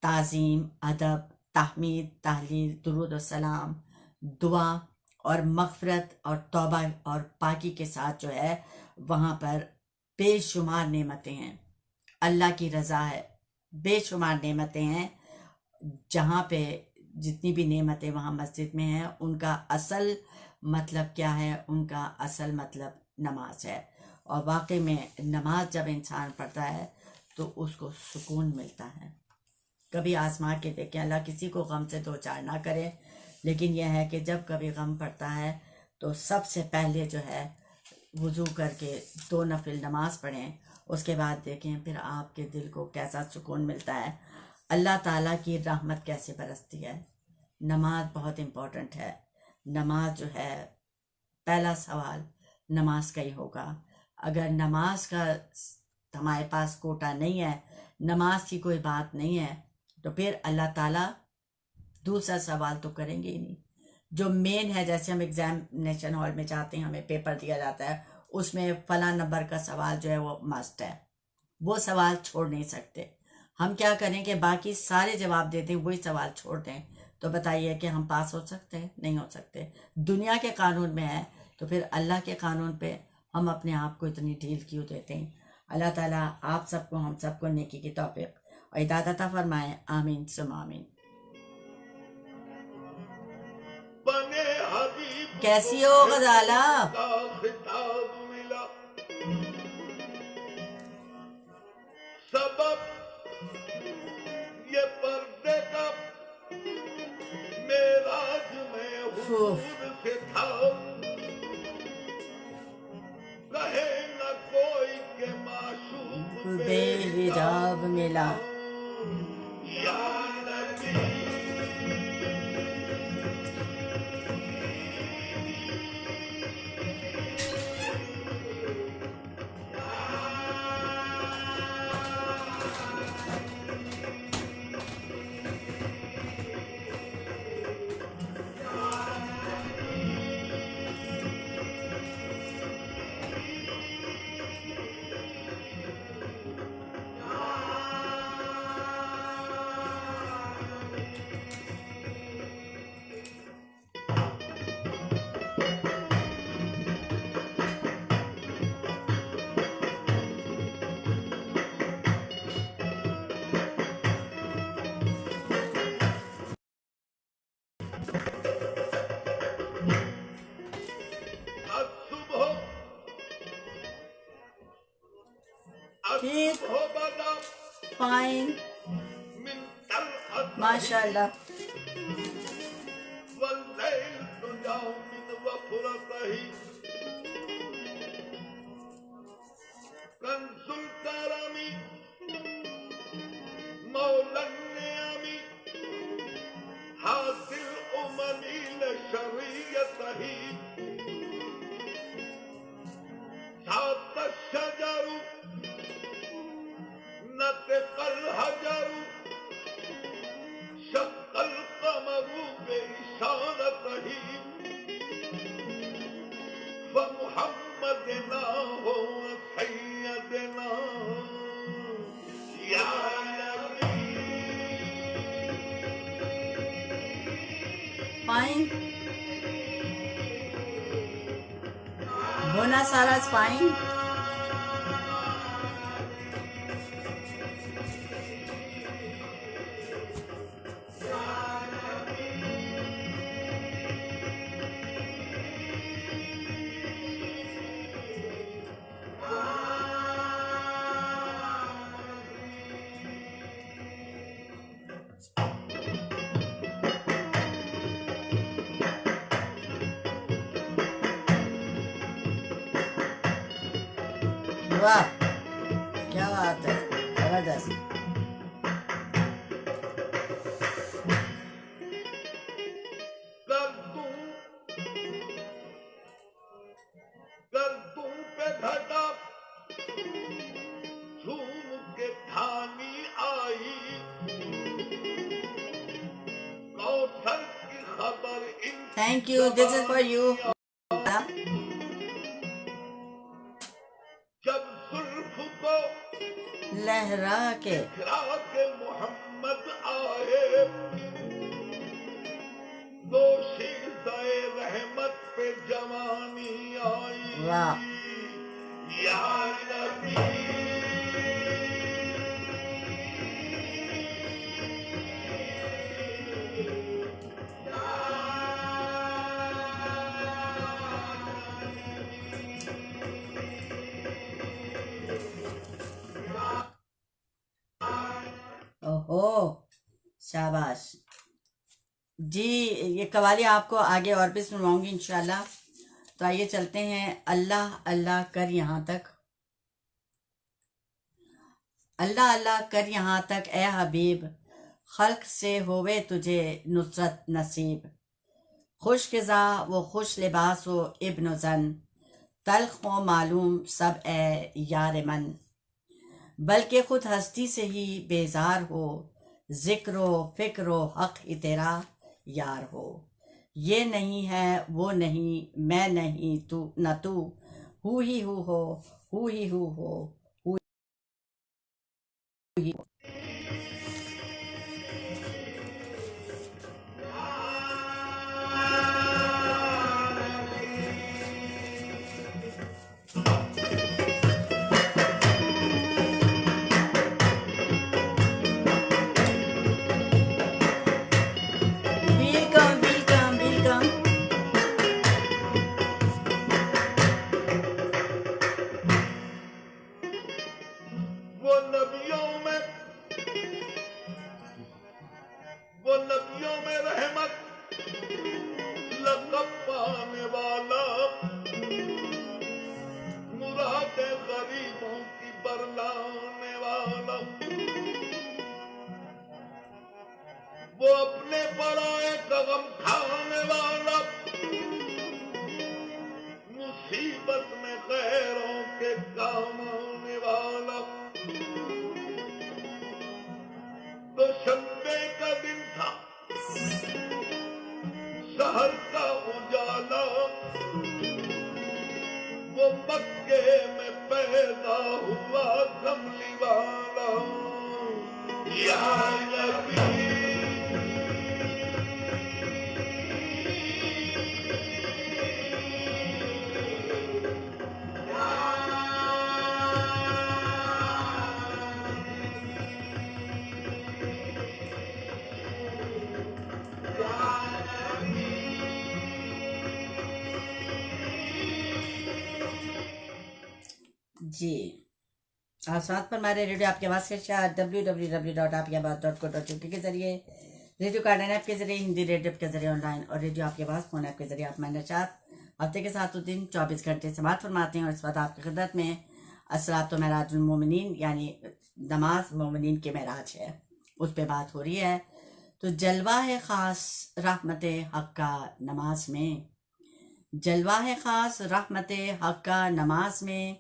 ताज़ीम, अदब, तहमीद, तहलील, दुरूद और सलाम, दुआ और मग़फ़िरत और तौबा और पाकी के साथ जो है वहाँ पर बेशुमार नेमतें हैं। अल्लाह की रज़ा है, बेशुमार नेमतें हैं। जहाँ पे जितनी भी नेमतें वहाँ मस्जिद में हैं, उनका असल मतलब क्या है? उनका असल मतलब नमाज है। और वाकई में नमाज जब इंसान पढ़ता है तो उसको सुकून मिलता है। कभी आजमा के देखें, अल्लाह किसी को गम से दो चार ना करे, लेकिन यह है कि जब कभी गम पड़ता है तो सबसे पहले जो है वुज़ू करके 2 नफिल नमाज पढ़ें, उसके बाद देखें फिर आपके दिल को कैसा सुकून मिलता है, अल्लाह ताला की रहमत कैसे बरसती है। नमाज बहुत इम्पोर्टेंट है। नमाज जो है, पहला सवाल नमाज का ही होगा। अगर नमाज का हमारे पास कोटा नहीं है, नमाज की कोई बात नहीं है, तो फिर अल्लाह ताला दूसरा सवाल तो करेंगे ही नहीं। जो मेन है, जैसे हम एग्जामिनेशन हॉल में जाते हैं, हमें पेपर दिया जाता है, उसमें फला नंबर का सवाल जो है वो मस्ट है, वो सवाल छोड़ नहीं सकते। हम क्या करें कि बाकी सारे जवाब देते हैं, वही सवाल छोड़ दें, तो बताइए कि हम पास हो सकते हैं? नहीं हो सकते। दुनिया के कानून में है तो फिर अल्लाह के कानून पे हम अपने आप को इतनी ढील क्यों देते हैं? अल्लाह ताला आप सबको, हम सबको नेकी की तौफीक और हिदायत अता फरमाए। आमीन सुम आमीन। बने हबीब कैसी हो गजाला? का खिताब मिला, सबब ये पर्दे का मेराज में हुजूर से था। कहे न कोई के माशूक बेहिजाब मिला। या नबी ठीक, फाइन, माशाल्लाह। fine. Buenas Aires, fine. वाह, क्या बात है, जबरदस्त। कर तुम पे घटा झूम के धानी आई कौशल की खबर इन thank you, this is for you. जब सुल्फ को लहरा के खिला के मोहम्मद आए दोषी से रहमत पे जवानी आई वाह, या नबी ओहो, शाबाश जी। ये कवाली आपको आगे और भी सुनवाऊंगी इंशाल्लाह। तो आइए चलते हैं। अल्लाह अल्लाह कर यहाँ तक, अल्लाह अल्लाह कर यहाँ तक ए हबीब, खल्क से होवे तुझे नुसरत नसीब। खुश ग़िज़ा वो खुश लिबास हो इब्न जन, तल्ख हो मालूम सब ए यार मन। बल्कि खुद हस्ती से ही बेजार हो, ज़िक्र फ़िक्र हक़ ही तेरा यार हो। ये नहीं है वो नहीं मैं नहीं तू न तू, हू ही हू हो, हू ही हू हो, हू ही हो। Welcome welcome welcome. वो नबियों में रहमत लक़ब पाने वाला, मुरादे गरीबों की बरलाने वाला। वो अपने पराए का गम खाने वाला, मुसीबत में गैरों के काम आने वाला। तो शंबे का दिन था, शहर का उजाला, वो मक्के में पैदा हुआ कमली वाला। या नबी जी, आप साथ पर हमारे रेडियो आपके आवाज़ के साथ www.आपकेआवाज़.co.uk के जरिए, रेडियो कार्डन ऐप के जरिए, हिंदी रेडियो के जरिए ऑनलाइन और रेडियो आपके आवाज़ फोन ऐप के जरिए आप हमारे साथ हफ्ते के 7 दिन 24 घंटे से बात फरमाते हैं। और इस वक्त आपकी खिदमत में अस्सलातु महराजुल मोमिनीन यानी नमाज मोमिनीन के महराज है, उस पर बात हो रही है। तो जलवा है ख़ास रहमत हक़ का नमाज में, जलवा है ख़ास रहमत हक़ का नमाज में,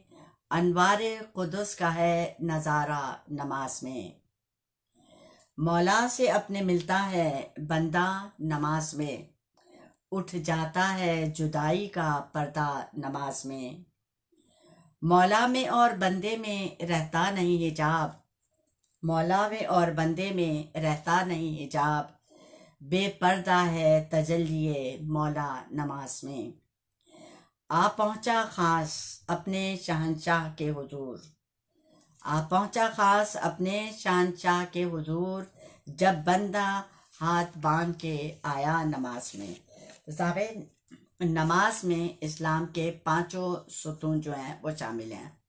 अनवारे कुदस का है नज़ारा नमाज में। मौला से अपने मिलता है बंदा नमाज में, उठ जाता है जुदाई का पर्दा नमाज में। मौला में और बंदे में रहता नहीं हिजाब, मौला में और बंदे में रहता नहीं हिजाब। बेपर्दा है तजल्लिए मौला नमाज में। आ पहुंचा खास अपने शहंशाह के हुजूर, आ पहुंचा खास अपने शहंशाह के हुजूर, जब बंदा हाथ बांध के आया नमाज में। तो साहब, नमाज में इस्लाम के 5 सुतून जो हैं वो शामिल हैं।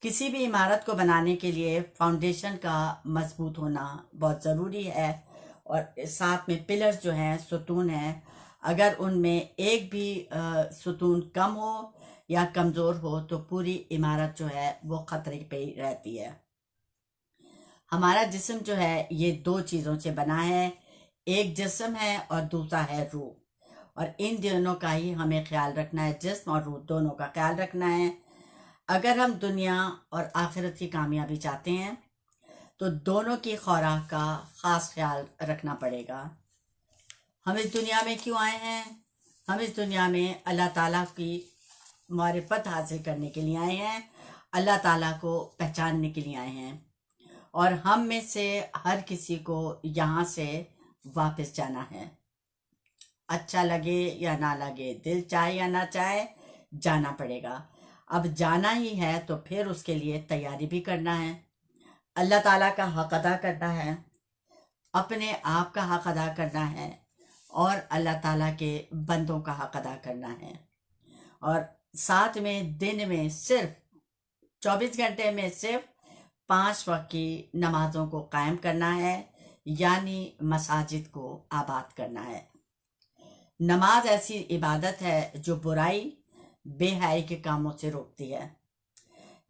किसी भी इमारत को बनाने के लिए फाउंडेशन का मजबूत होना बहुत ज़रूरी है, और साथ में पिलर्स जो हैं, सुतून हैं, अगर उनमें एक भी सुतून कम हो या कमज़ोर हो तो पूरी इमारत जो है वो ख़तरे पे ही रहती है। हमारा जिस्म जो है ये 2 चीज़ों से बना है, एक जिस्म है और दूसरा है रूह, और इन दोनों का ही हमें ख्याल रखना है, जिस्म और रूह दोनों का ख्याल रखना है। अगर हम दुनिया और आखिरत की कामयाबी चाहते हैं तो दोनों की खुराक का ख़ास ख्याल रखना पड़ेगा। हम इस दुनिया में क्यों आए हैं? हम इस दुनिया में अल्लाह ताला की मारिफत हासिल करने के लिए आए हैं, अल्लाह ताला को पहचानने के लिए आए हैं, और हम में से हर किसी को यहाँ से वापस जाना है। अच्छा लगे या ना लगे, दिल चाहे या ना चाहे, जाना पड़ेगा। अब जाना ही है तो फिर उसके लिए तैयारी भी करना है, अल्लाह ताला का हक अदा करना है, अपने आप का हक अदा करना है, और अल्लाह ताला के बंदों का हक अदा करना है। और साथ में दिन में सिर्फ 24 घंटे में सिर्फ 5 वक्त की नमाजों को कायम करना है, यानी मसाजिद को आबाद करना है। नमाज ऐसी इबादत है जो बुराई बेहयाई के कामों से रोकती है।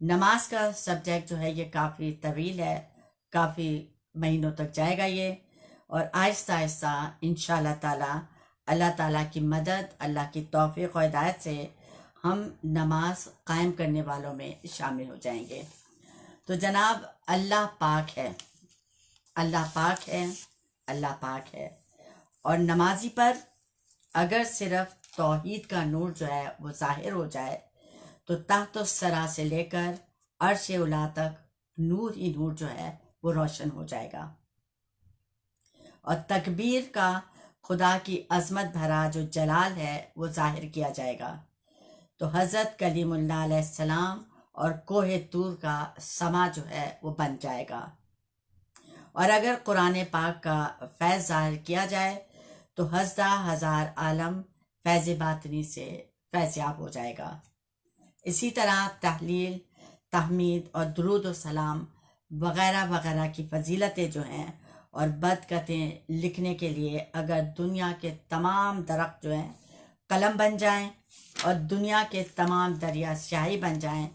नमाज का सब्जेक्ट जो है ये काफ़ी तवील है, काफ़ी महीनों तक जाएगा ये, और आहिस्ता आहिस्ता इंशाअल्लाह ताला अल्लाह ताला की मदद, अल्लाह की तौफीक और हिदायत से हम नमाज कायम करने वालों में शामिल हो जाएंगे। तो जनाब, अल्लाह पाक है, अल्लाह पाक है, अल्लाह पाक है। और नमाजी पर अगर सिर्फ तौहीद का नूर जो है वो ज़ाहिर हो जाए तो तहत सरा से लेकर अर्श उला तक नूर ही नूर जो है वो रोशन हो जाएगा, और तकबीर का खुदा की अज़मत भरा जो जलाल है वो ज़ाहिर किया जाएगा। तो हज़रत कलीमुल्लाह अलैहिस्सलाम और कोहे तूर का समा जो है वो बन जाएगा। और अगर कुरान पाक का फैज़ ज़ाहिर किया जाए तो हज़ार आलम फैज़ बातनी से फैज़याब हो जाएगा। इसी तरह तहलील, तहमीद और दुरूद व सलाम वग़ैरह वग़ैरह की फ़जीलतें जो हैं और बदकतें लिखने के लिए अगर दुनिया के तमाम दरख्त जो हैं कलम बन जाएं और दुनिया के तमाम दरिया स्याही बन जाएं,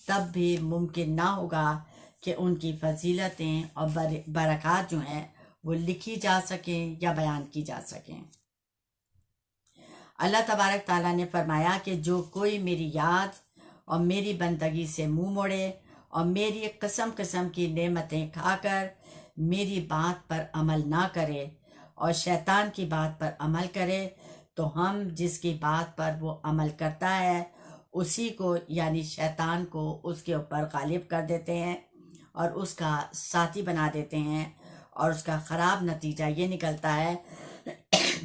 तब भी मुमकिन ना होगा कि उनकी फ़जीलतें और बरक़ात जो हैं वो लिखी जा सकें या बयान की जा सकें। अल्लाह तबारक ताला ने फरमाया कि जो कोई मेरी याद और मेरी बंदगी से मुंह मोड़े और मेरी किस्म किस्म की नेमतें खाकर मेरी बात पर अमल ना करे और शैतान की बात पर अमल करे, तो हम जिसकी बात पर वो अमल करता है उसी को यानी शैतान को उसके ऊपर गालिब कर देते हैं और उसका साथी बना देते हैं। और उसका ख़राब नतीजा ये निकलता है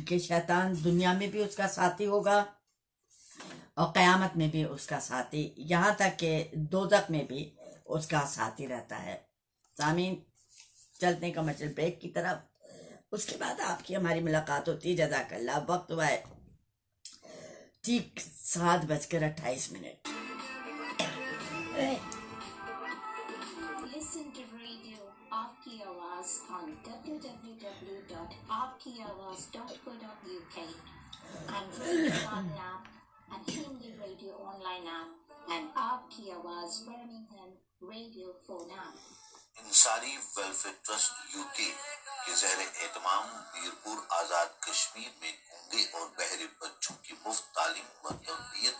कि शैतान दुनिया में भी उसका साथी होगा और क़यामत में भी उसका साथी, यहाँ तक कि दोज़ख में भी उसका साथी रहता है। सामीन, चलते का मचल ब्रेक की तरफ, उसके बाद आपकी हमारी मुलाकात होती है। जज़ाकल्लाह। वक्त हुआ है ठीक 7:28। Listen to Radio Aapki Awaaz on www.aapkiawaaz.co.uk and Radio Garden app and Hindi Radio online app and Aapki Awaaz Birmingham Radio phone app. इंसारी welfare trust UK के ज़ेर एहतमाम मीरपुर आज़ाद कश्मीर में गूंगे और बहरे बच्चों की मुफ्त तालीम व तरबियत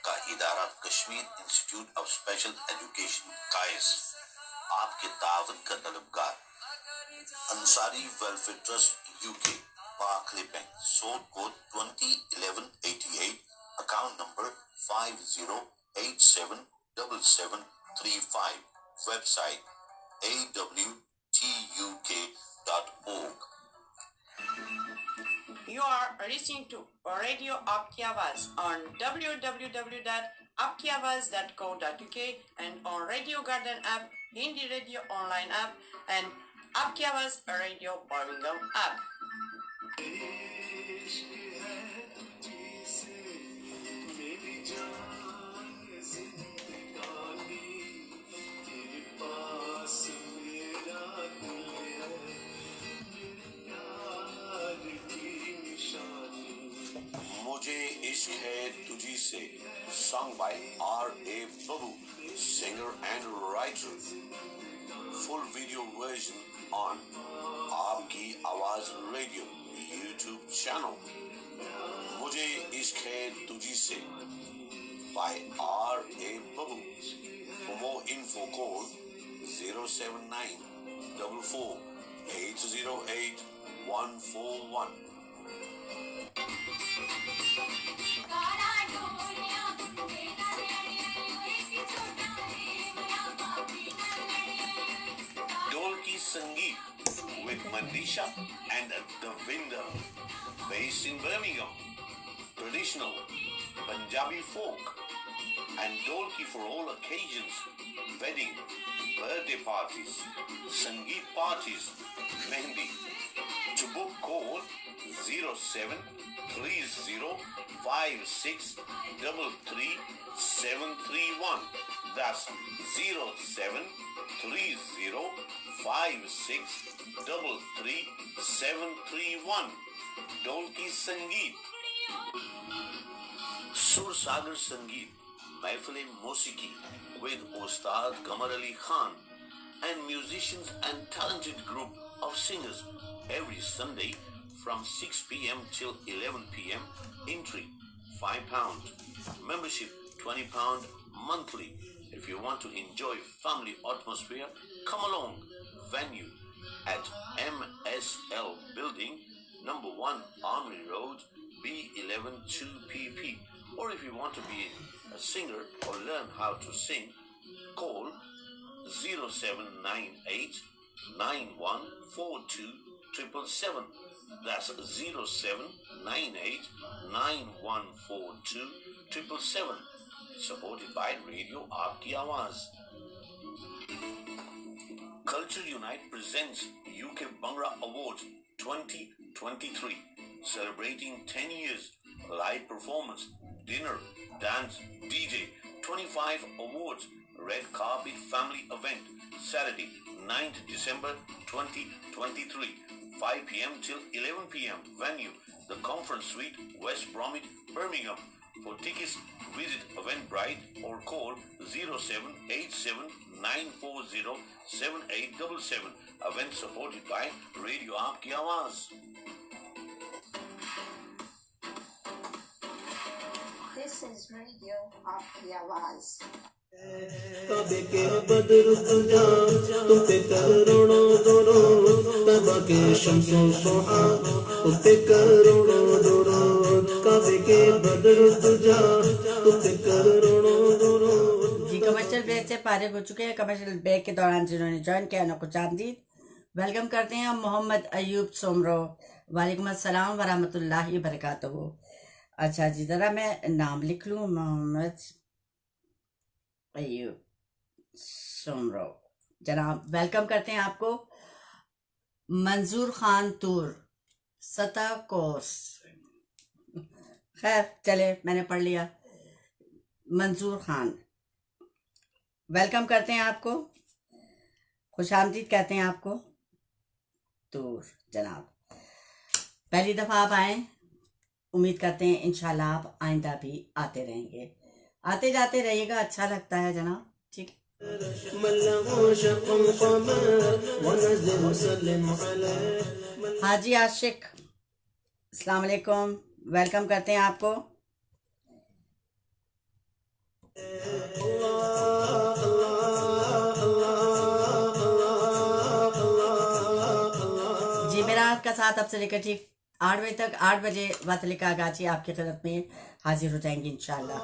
का इदारा Kashmir institute of special education कायस आपके तावन का तलबगार। Ansari welfare trust UK, Barclays bank, sort code 201188, account number 50877735, website awtuk.org। You are listening to Radio Aapki Awaaz on www.aapkiawaz.co.uk and on Radio Garden app, Hindi Radio online app and Aapki Awaaz Radio Birmingham app. मुझे इश्क है तुझी से, sung by R.A. Babu, singer and writer. Full video version on आपकी आवाज radio YouTube channel. मुझे इश्क है तुझी से by R.A. Babu. For more info call 079 44 808 141. Dolki Sangeet with Mandisha and Davinder, based in Birmingham. Traditional Punjabi folk and Dolki for all occasions, wedding, birthday parties, Sangeet parties, Mehndi. To book call 073056333731. That's 073056333731. Dolki Sangeet. Sur Sagar Sangeet, Mahfil Musiqi with Ustad Qamar Ali Khan and musicians and talented group of singers every Sunday from 6 p.m. till 11 p.m. Entry £5. Membership £20 monthly. If you want to enjoy family atmosphere, come along. Venue at MSL Building, number 1 Army Road, B11 2PP. Or if you want to be a singer or learn how to sing, call 0798 9142 777. That's 0798 9142 777. Supported by Radio Aapki Awaaz. Culture Unite presents UK Bhangra Awards 2023, celebrating 10 years, live performance, dinner, dance, DJ, 25 awards, red carpet family event, Saturday, 9th December 2023, 5 p.m. till 11 p.m. Venue, the Conference Suite, West Bromwich, Birmingham. For tickets, visit Eventbrite or call 0787-940-7877. Event supported by Radio Aapki Awaaz. This is Radio Aapki Awaaz. काबे के बदर तुझा तुम पे करोड़ों दोरों तबा के शम्सो सोहा तुम पे करोड़ों दोरों काबे के बदर तुझा तुम पे करोड़ों दोरों। जी कमर्शियल ब्रेक से फारिग हो चुके हैं। कमर्शियल ब्रेक के दौरान जिन्होंने ज्वाइन किया उनको खुशामदीद वेलकम करते हैं। मोहम्मद अयूब सोमरो, वालेकुम अस्सलाम व रहमतुल्लाहि व बरकातहू। अच्छा जी, ज़रा मैं नाम लिख लूँ, मोहम्मद अयूब सोमरो जनाब, वेलकम करते हैं आपको। मंजूर खान तूर, सता कोर्स, खैर चले मैंने पढ़ लिया। मंजूर खान, वेलकम करते हैं आपको, खुशामदीद कहते हैं आपको। तूर जनाब, पहली दफ़ा आप आए, उम्मीद करते हैं इंशाल्लाह आप आइंदा भी आते रहेंगे, आते जाते रहिएगा, अच्छा लगता है जनाब। ठीक, हाजी आशिक, अस्सलाम वालेकुम, वेलकम करते हैं आपको। जी मेरा आज का साथ अब से लेकर ठीक 8 बजे तक, 8 बजे वातलिका गाची आपकी खिदमत में हाजिर हो जाएंगे इंशाल्लाह।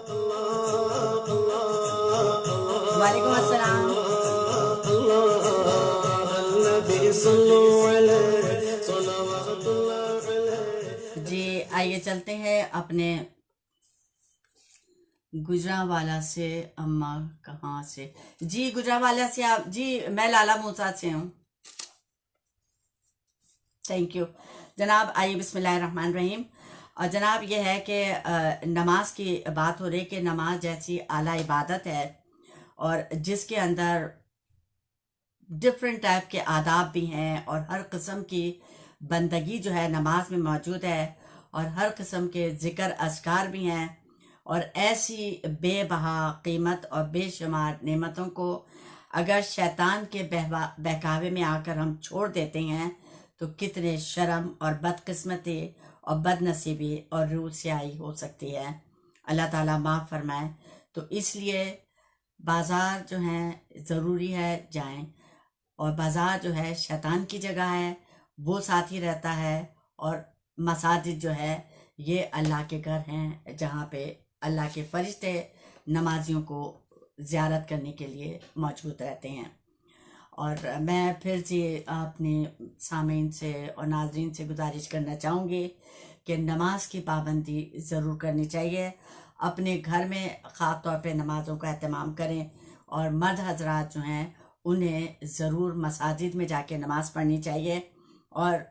वालेकुम अस्सलाम। जी आइए चलते हैं अपने गुजरांवाला से। अम्मा कहाँ से? जी गुजरांवाला से आप? जी मैं लाला मूसा से हूँ। थैंक यू जनाब। आइए बिस्मिल्लाहिर्रहमानिर्रहीम। और जनाब ये है कि नमाज की बात हो रही कि नमाज जैसी आला इबादत है और जिसके अंदर डिफरेंट टाइप के आदाब भी हैं और हर किस्म की बंदगी जो है नमाज में मौजूद है और हर किस्म के ज़िक्र अज़कार भी हैं और ऐसी बेबहा कीमत और बेशुमार नेमतों को अगर शैतान के बहकावे में आकर हम छोड़ देते हैं तो कितने शर्म और बदकिस्मती और बदनसीबी और रूह स्याही हो सकती है। अल्लाह ताला माफ़ फरमाए। तो इसलिए बाज़ार जो हैं ज़रूरी है जाएं, और बाज़ार जो है शैतान की जगह है, वो साथ ही रहता है, और मसाजिद जो है ये अल्लाह के घर हैं जहाँ पे अल्लाह के फरिश्ते नमाजियों को ज़ियारत करने के लिए मौजूद रहते हैं। और मैं फिर से अपने सामीन से और नाज़रीन से गुजारिश करना चाहूँगी कि नमाज की पाबंदी ज़रूर करनी चाहिए। अपने घर में ख़ास तौर पे नमाज़ों का एहतमाम करें और मर्द हजरात जो हैं उन्हें ज़रूर मसाजिद में जाके नमाज़ पढ़नी चाहिए और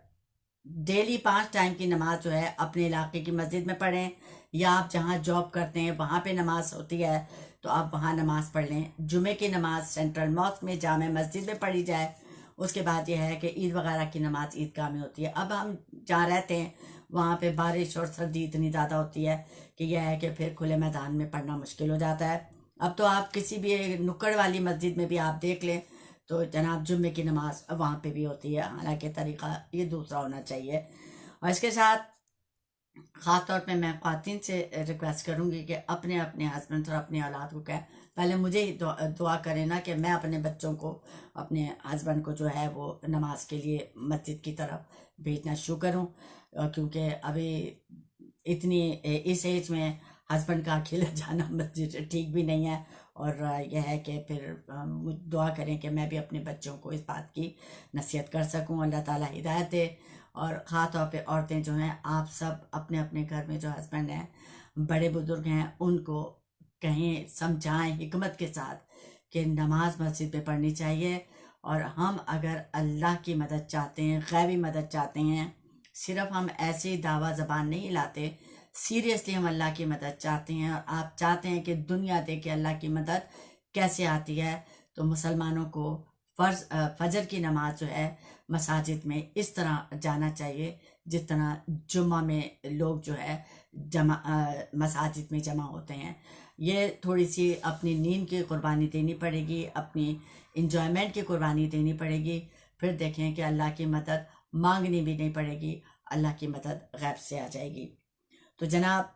डेली 5 टाइम की नमाज जो है अपने इलाके की मस्जिद में पढ़ें, या आप जहाँ जॉब करते हैं वहाँ पे नमाज होती है तो आप वहाँ नमाज पढ़ लें। जुमे की नमाज सेंट्रल मॉस्क में जामे मस्जिद में पढ़ी जाए। उसके बाद यह है कि ईद वगैरह की नमाज ईदगाह में होती है। अब हम जहाँ रहते हैं वहाँ पे बारिश और सर्दी इतनी ज़्यादा होती है कि यह है कि फिर खुले मैदान में पढ़ना मुश्किल हो जाता है। अब तो आप किसी भी नुक्कड़ वाली मस्जिद में भी आप देख लें तो जनाब जुम्मे की नमाज वहाँ पे भी होती है, हालांकि तरीक़ा ये दूसरा होना चाहिए। और इसके साथ ख़ास तौर पे मैं ख़वातीन से रिक्वेस्ट करूँगी कि अपने अपने हस्बैंड और अपने औलाद को कहें, पहले मुझे ही दुआ करें ना कि मैं अपने बच्चों को, अपने हस्बैंड को जो है वो नमाज के लिए मस्जिद की तरफ भेजना शुरू करूँ, क्योंकि अभी इतनी इस एज में हस्बैंड का अकेला जाना मस्जिद ठीक भी नहीं है। और यह है कि फिर दुआ करें कि मैं भी अपने बच्चों को इस बात की नसीहत कर सकूं। अल्लाह ताला हिदायत दे। और ख़ास तौर पे औरतें जो हैं, आप सब अपने अपने घर में जो हस्बैंड हैं, बड़े बुजुर्ग हैं, उनको कहें, समझाएं हिकमत के साथ कि नमाज मस्जिद में पढ़नी चाहिए। और हम अगर अल्लाह की मदद चाहते हैं, गैबी मदद चाहते हैं, सिर्फ हम ऐसे दावा ज़बान नहीं लाते, सीरियसली हम अल्लाह की मदद चाहते हैं और आप चाहते हैं कि दुनिया देखे अल्लाह की मदद कैसे आती है, तो मुसलमानों को फजर की नमाज जो है मसाजिद में इस तरह जाना चाहिए जिस तरह जुम्मा में लोग जो है मसाजिद में जमा होते हैं। ये थोड़ी सी अपनी नींद की कुर्बानी देनी पड़ेगी, अपनी इंजॉयमेंट की कुर्बानी देनी पड़ेगी। फिर देखें कि अल्लाह की मदद मांगनी भी नहीं पड़ेगी, अल्लाह की मदद गैब से आ जाएगी। तो जनाब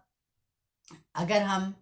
अगर हम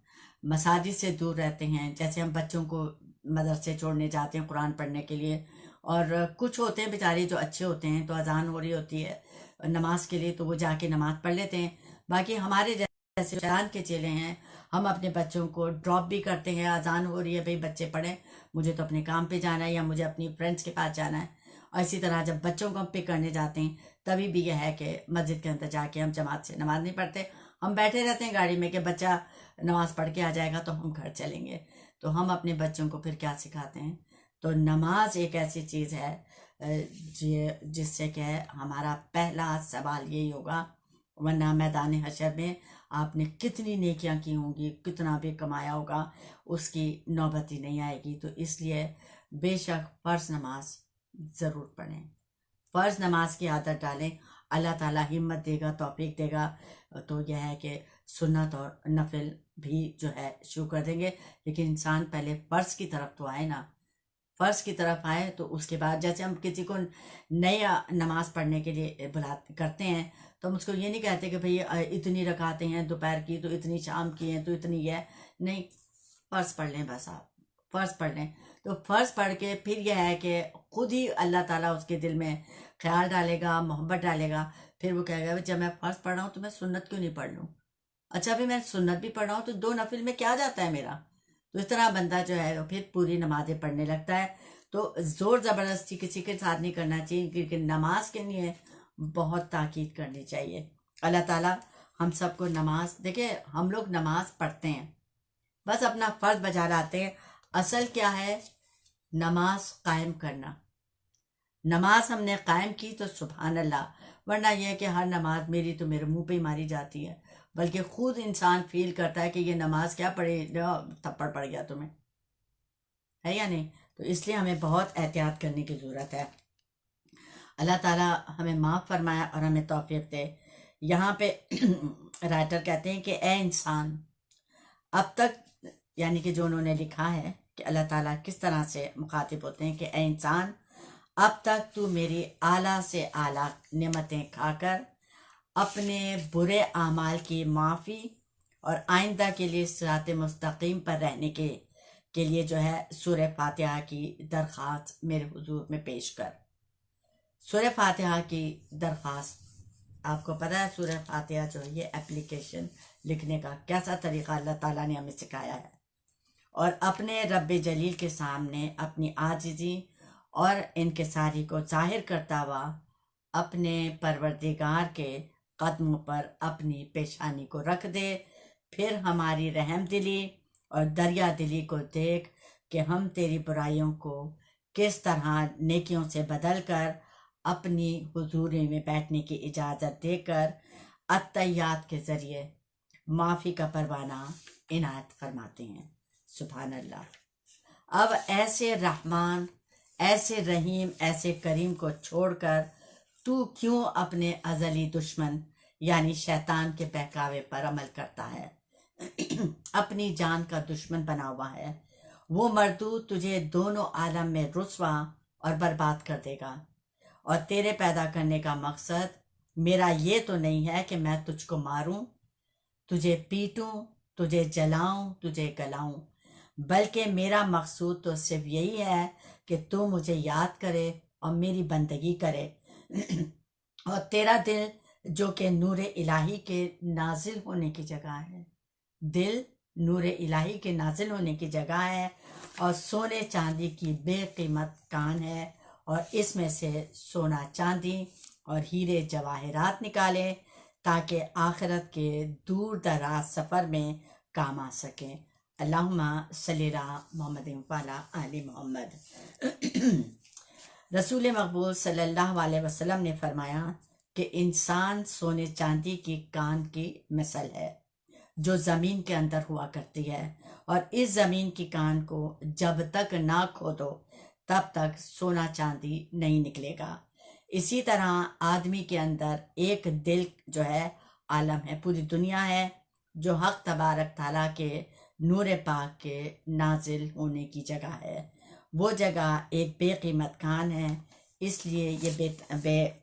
मसाजिद से दूर रहते हैं, जैसे हम बच्चों को मदरसे छोड़ने जाते हैं कुरान पढ़ने के लिए, और कुछ होते हैं बेचारे जो अच्छे होते हैं, तो अजान हो रही होती है नमाज के लिए तो वो जाके नमाज पढ़ लेते हैं। बाकी हमारे जैसे शैतान के चेले हैं, हम अपने बच्चों को ड्रॉप भी करते हैं, अजान हो रही है भाई बच्चे पढ़ें, मुझे तो अपने काम पे जाना है या मुझे अपनी फ्रेंड्स के पास जाना है। और इसी तरह जब बच्चों को हम पिक करने जाते हैं तभी भी यह है कि मस्जिद के अंदर जाके हम जमात से नमाज नहीं पढ़ते, हम बैठे रहते हैं गाड़ी में कि बच्चा नमाज पढ़ के आ जाएगा तो हम घर चलेंगे। तो हम अपने बच्चों को फिर क्या सिखाते हैं? तो नमाज एक ऐसी चीज़ है जिससे कि हमारा पहला सवाल यही होगा, वरना मैदान हशर में आपने कितनी नेकियां की होंगी, कितना भी कमाया होगा, उसकी नौबत ही नहीं आएगी। तो इसलिए बेशक फ़र्ज़ नमाज ज़रूर पढ़ें, फ़र्ज़ नमाज की आदत डालें, अल्लाह ताला हिम्मत देगा, तौफीक देगा। तो यह है कि सुन्नत और नफिल भी जो है शुरू कर देंगे, लेकिन इंसान पहले फ़र्ज़ की तरफ तो आए ना, फ़र्ज़ की तरफ आए तो उसके बाद जैसे हम किसी को नया नमाज पढ़ने के लिए करते हैं तो हम उसको ये नहीं कहते कि भाई इतनी रकातें हैं दोपहर की, तो इतनी शाम की हैं, तो इतनी है नहीं, फ़र्ज़ पढ़ लें बस, आप फ़र्ज़ पढ़ लें। तो फ़र्ज़ पढ़ के फिर यह है कि खुद ही अल्लाह ताला उसके दिल में ख्याल डालेगा, मोहब्बत डालेगा, फिर वो कहेगा जब मैं फ़र्ज़ पढ़ रहा हूँ तो मैं सुन्नत क्यों नहीं पढ़ लूँ, अच्छा भी मैं सुन्नत भी पढ़ रहा हूँ तो 2 नफिल में क्या जाता है मेरा। तो इस तरह बंदा जो है फिर पूरी नमाजें पढ़ने लगता है। तो ज़ोर ज़बरदस्ती किसी के साथ नहीं करना चाहिए, क्योंकि नमाज के लिए बहुत ताकीद करनी चाहिए। अल्लाह ताला हम सबको नमाज, देखिए हम लोग नमाज पढ़ते हैं, बस अपना फर्ज बजा लाते हैं। असल क्या है? नमाज कायम करना। नमाज हमने कायम की तो सुभान अल्लाह, वरना यह है कि हर नमाज मेरी तो मेरे मुंह पे ही मारी जाती है, बल्कि खुद इंसान फील करता है कि ये नमाज क्या पढ़े, थप्पड़ पड़ गया तुम्हें, है या नहीं? तो इसलिए हमें बहुत एहतियात करने की ज़रूरत है। अल्लाह ताला हमें माफ़ फरमाया और हमें तौफीक दे। यहाँ पे राइटर कहते हैं कि ए इंसान, अब तक, यानी कि जो उन्होंने लिखा है कि अल्लाह ताला किस तरह से मुखातिब होते हैं कि ए इंसान, अब तक तू मेरी आला से आला नेमतें खाकर अपने बुरे आमाल की माफ़ी और आइंदा के लिए सिरात मुस्तकीम पर रहने के लिए जो है सूरह फातिहा की दरख्वास्त मेरे हुजूर में पेश कर। सूरह फातिहा की दरख्वास्त, आपको पता है सूरह फातिहा जो है ये एप्लीकेशन लिखने का कैसा तरीक़ा अल्लाह ताला ने हमें सिखाया है, और अपने रब्बे जलील के सामने अपनी आजिज़ी और इनकिसारी को जाहिर करता हुआ अपने परवरदिगार के कदमों पर अपनी पेशानी को रख दे। फिर हमारी रहम दिली और दरिया दिली को देख कि हम तेरी बुराइयों को किस तरह नेकियों से बदल कर अपनी हुजूरी में बैठने की इजाज़त देकर अत्तहियात के ज़रिए माफ़ी का परवाना इनायत फरमाते हैं। सुभान अल्लाह। अब ऐसे रहमान, ऐसे रहीम, ऐसे करीम को छोड़कर तू क्यों अपने अज़ली दुश्मन यानी शैतान के बहकावे पर अमल करता है? अपनी जान का दुश्मन बना हुआ है। वो मर्दूद तुझे दोनों आलम में रुस्वा और बर्बाद कर देगा। और तेरे पैदा करने का मकसद मेरा ये तो नहीं है कि मैं तुझको मारूं, तुझे पीटूं, तुझे जलाऊं, तुझे गलाऊं, बल्कि मेरा मकसूद तो सिर्फ यही है कि तू मुझे याद करे और मेरी बंदगी करे। और तेरा दिल जो कि नूर इलाही के नाजिल होने की जगह है, दिल नूर इलाही के नाजिल होने की जगह है, और सोने चांदी की बेकीमत कान है, और इसमें से सोना चांदी और हीरे जवाहरात निकाले ताकि आखिरत के दूर दराज सफ़र में काम आ सकें। अल्लाहुम्मा सल्ली अला मुहम्मद व अला आलि मोहम्मद। रसूल मकबूल सल्लल्लाहु अलैहि वसल्लम ने फरमाया कि इंसान सोने चांदी की कान की मिसल है जो ज़मीन के अंदर हुआ करती है, और इस ज़मीन की कान को जब तक ना खोदो तब तक सोना चांदी नहीं निकलेगा। इसी तरह आदमी के अंदर एक दिल जो है आलम है, पूरी दुनिया है, जो हक तबारक ताला के नूर पाक के नाजिल होने की जगह है। वो जगह एक बेकीमत खान है। इसलिए ये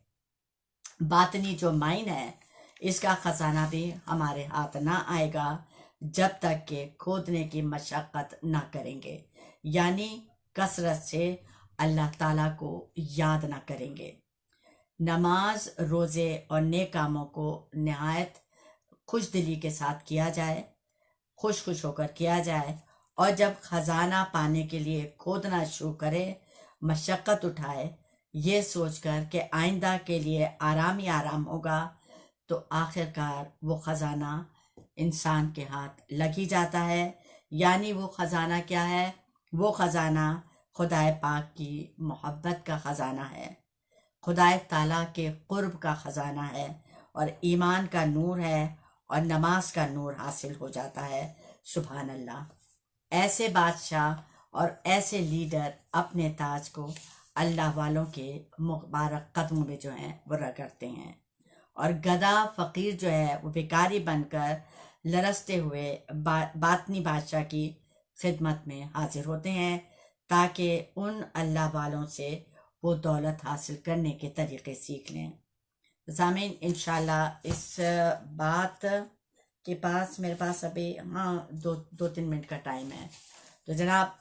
बातनी जो माइन है, इसका ख़जाना भी हमारे हाथ ना आएगा जब तक कि खोदने की मशक्क़त ना करेंगे, यानी कसरत से अल्लाह ताला को याद ना करेंगे। नमाज, रोज़े और नेक कामों को नहायत खुश दिली के साथ किया जाए, खुश खुश होकर किया जाए, और जब ख़जाना पाने के लिए खोदना शुरू करे, मशक्क़त उठाए, ये सोचकर कि आइंदा के लिए आराम ही आराम होगा, तो आखिरकार वो ख़जाना इंसान के हाथ लग ही जाता है। यानी वो ख़जाना क्या है? वो ख़जाना खुदाए पाक की मोहब्बत का ख़जाना है, खुदाए ताला के क़ुर्ब का ख़जाना है, और ईमान का नूर है, और नमाज का नूर हासिल हो जाता है। सुभान अल्लाह। ऐसे बादशाह और ऐसे लीडर अपने ताज को अल्लाह वालों के मुबारक कदमों में जो हैं वो रगड़ते हैं, और गधा फ़कीर जो है वो भिखारी बनकर लरसते हुए बातनी बादशाह की खिदमत में हाजिर होते हैं, ताकि उन अल्लाह वालों से वो दौलत हासिल करने के तरीक़े सीख लें। ज़ामीन, इंशाल्लाह इस बात के पास मेरे पास अभी दो तीन मिनट का टाइम है। तो जनाब,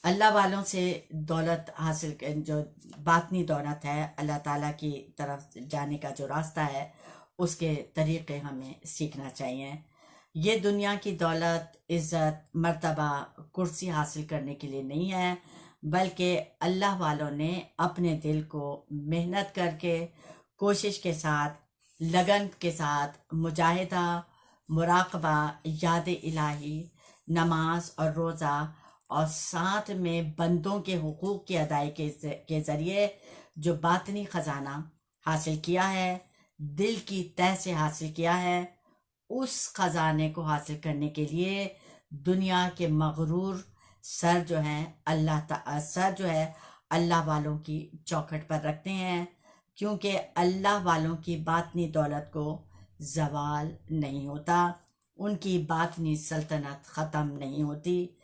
अल्लाह वालों से दौलत हासिल, जो बातनी दौलत है, अल्लाह ताला की तरफ जाने का जो रास्ता है, उसके तरीक़े हमें सीखना चाहिए। ये दुनिया की दौलत, इज़्ज़त, मर्तबा, कुर्सी हासिल करने के लिए नहीं है, बल्कि अल्लाह वालों ने अपने दिल को मेहनत करके, कोशिश के साथ लगन के साथ मुजाहिदा, मुराकबा, याद इलाही, नमाज और रोज़ा और साथ में बंदों के हुकूक की अदायगी के ज़रिए जो बातनी ख़जाना हासिल किया है, दिल की तह से हासिल किया है, उस ख़जाने को हासिल करने के लिए दुनिया के मगरूर सर जो है अल्लाह वालों की चौखट पर रखते हैं, क्योंकि अल्लाह वालों की बातनी दौलत को जवाल नहीं होता, उनकी बातनी सल्तनत ख़त्म नहीं होती।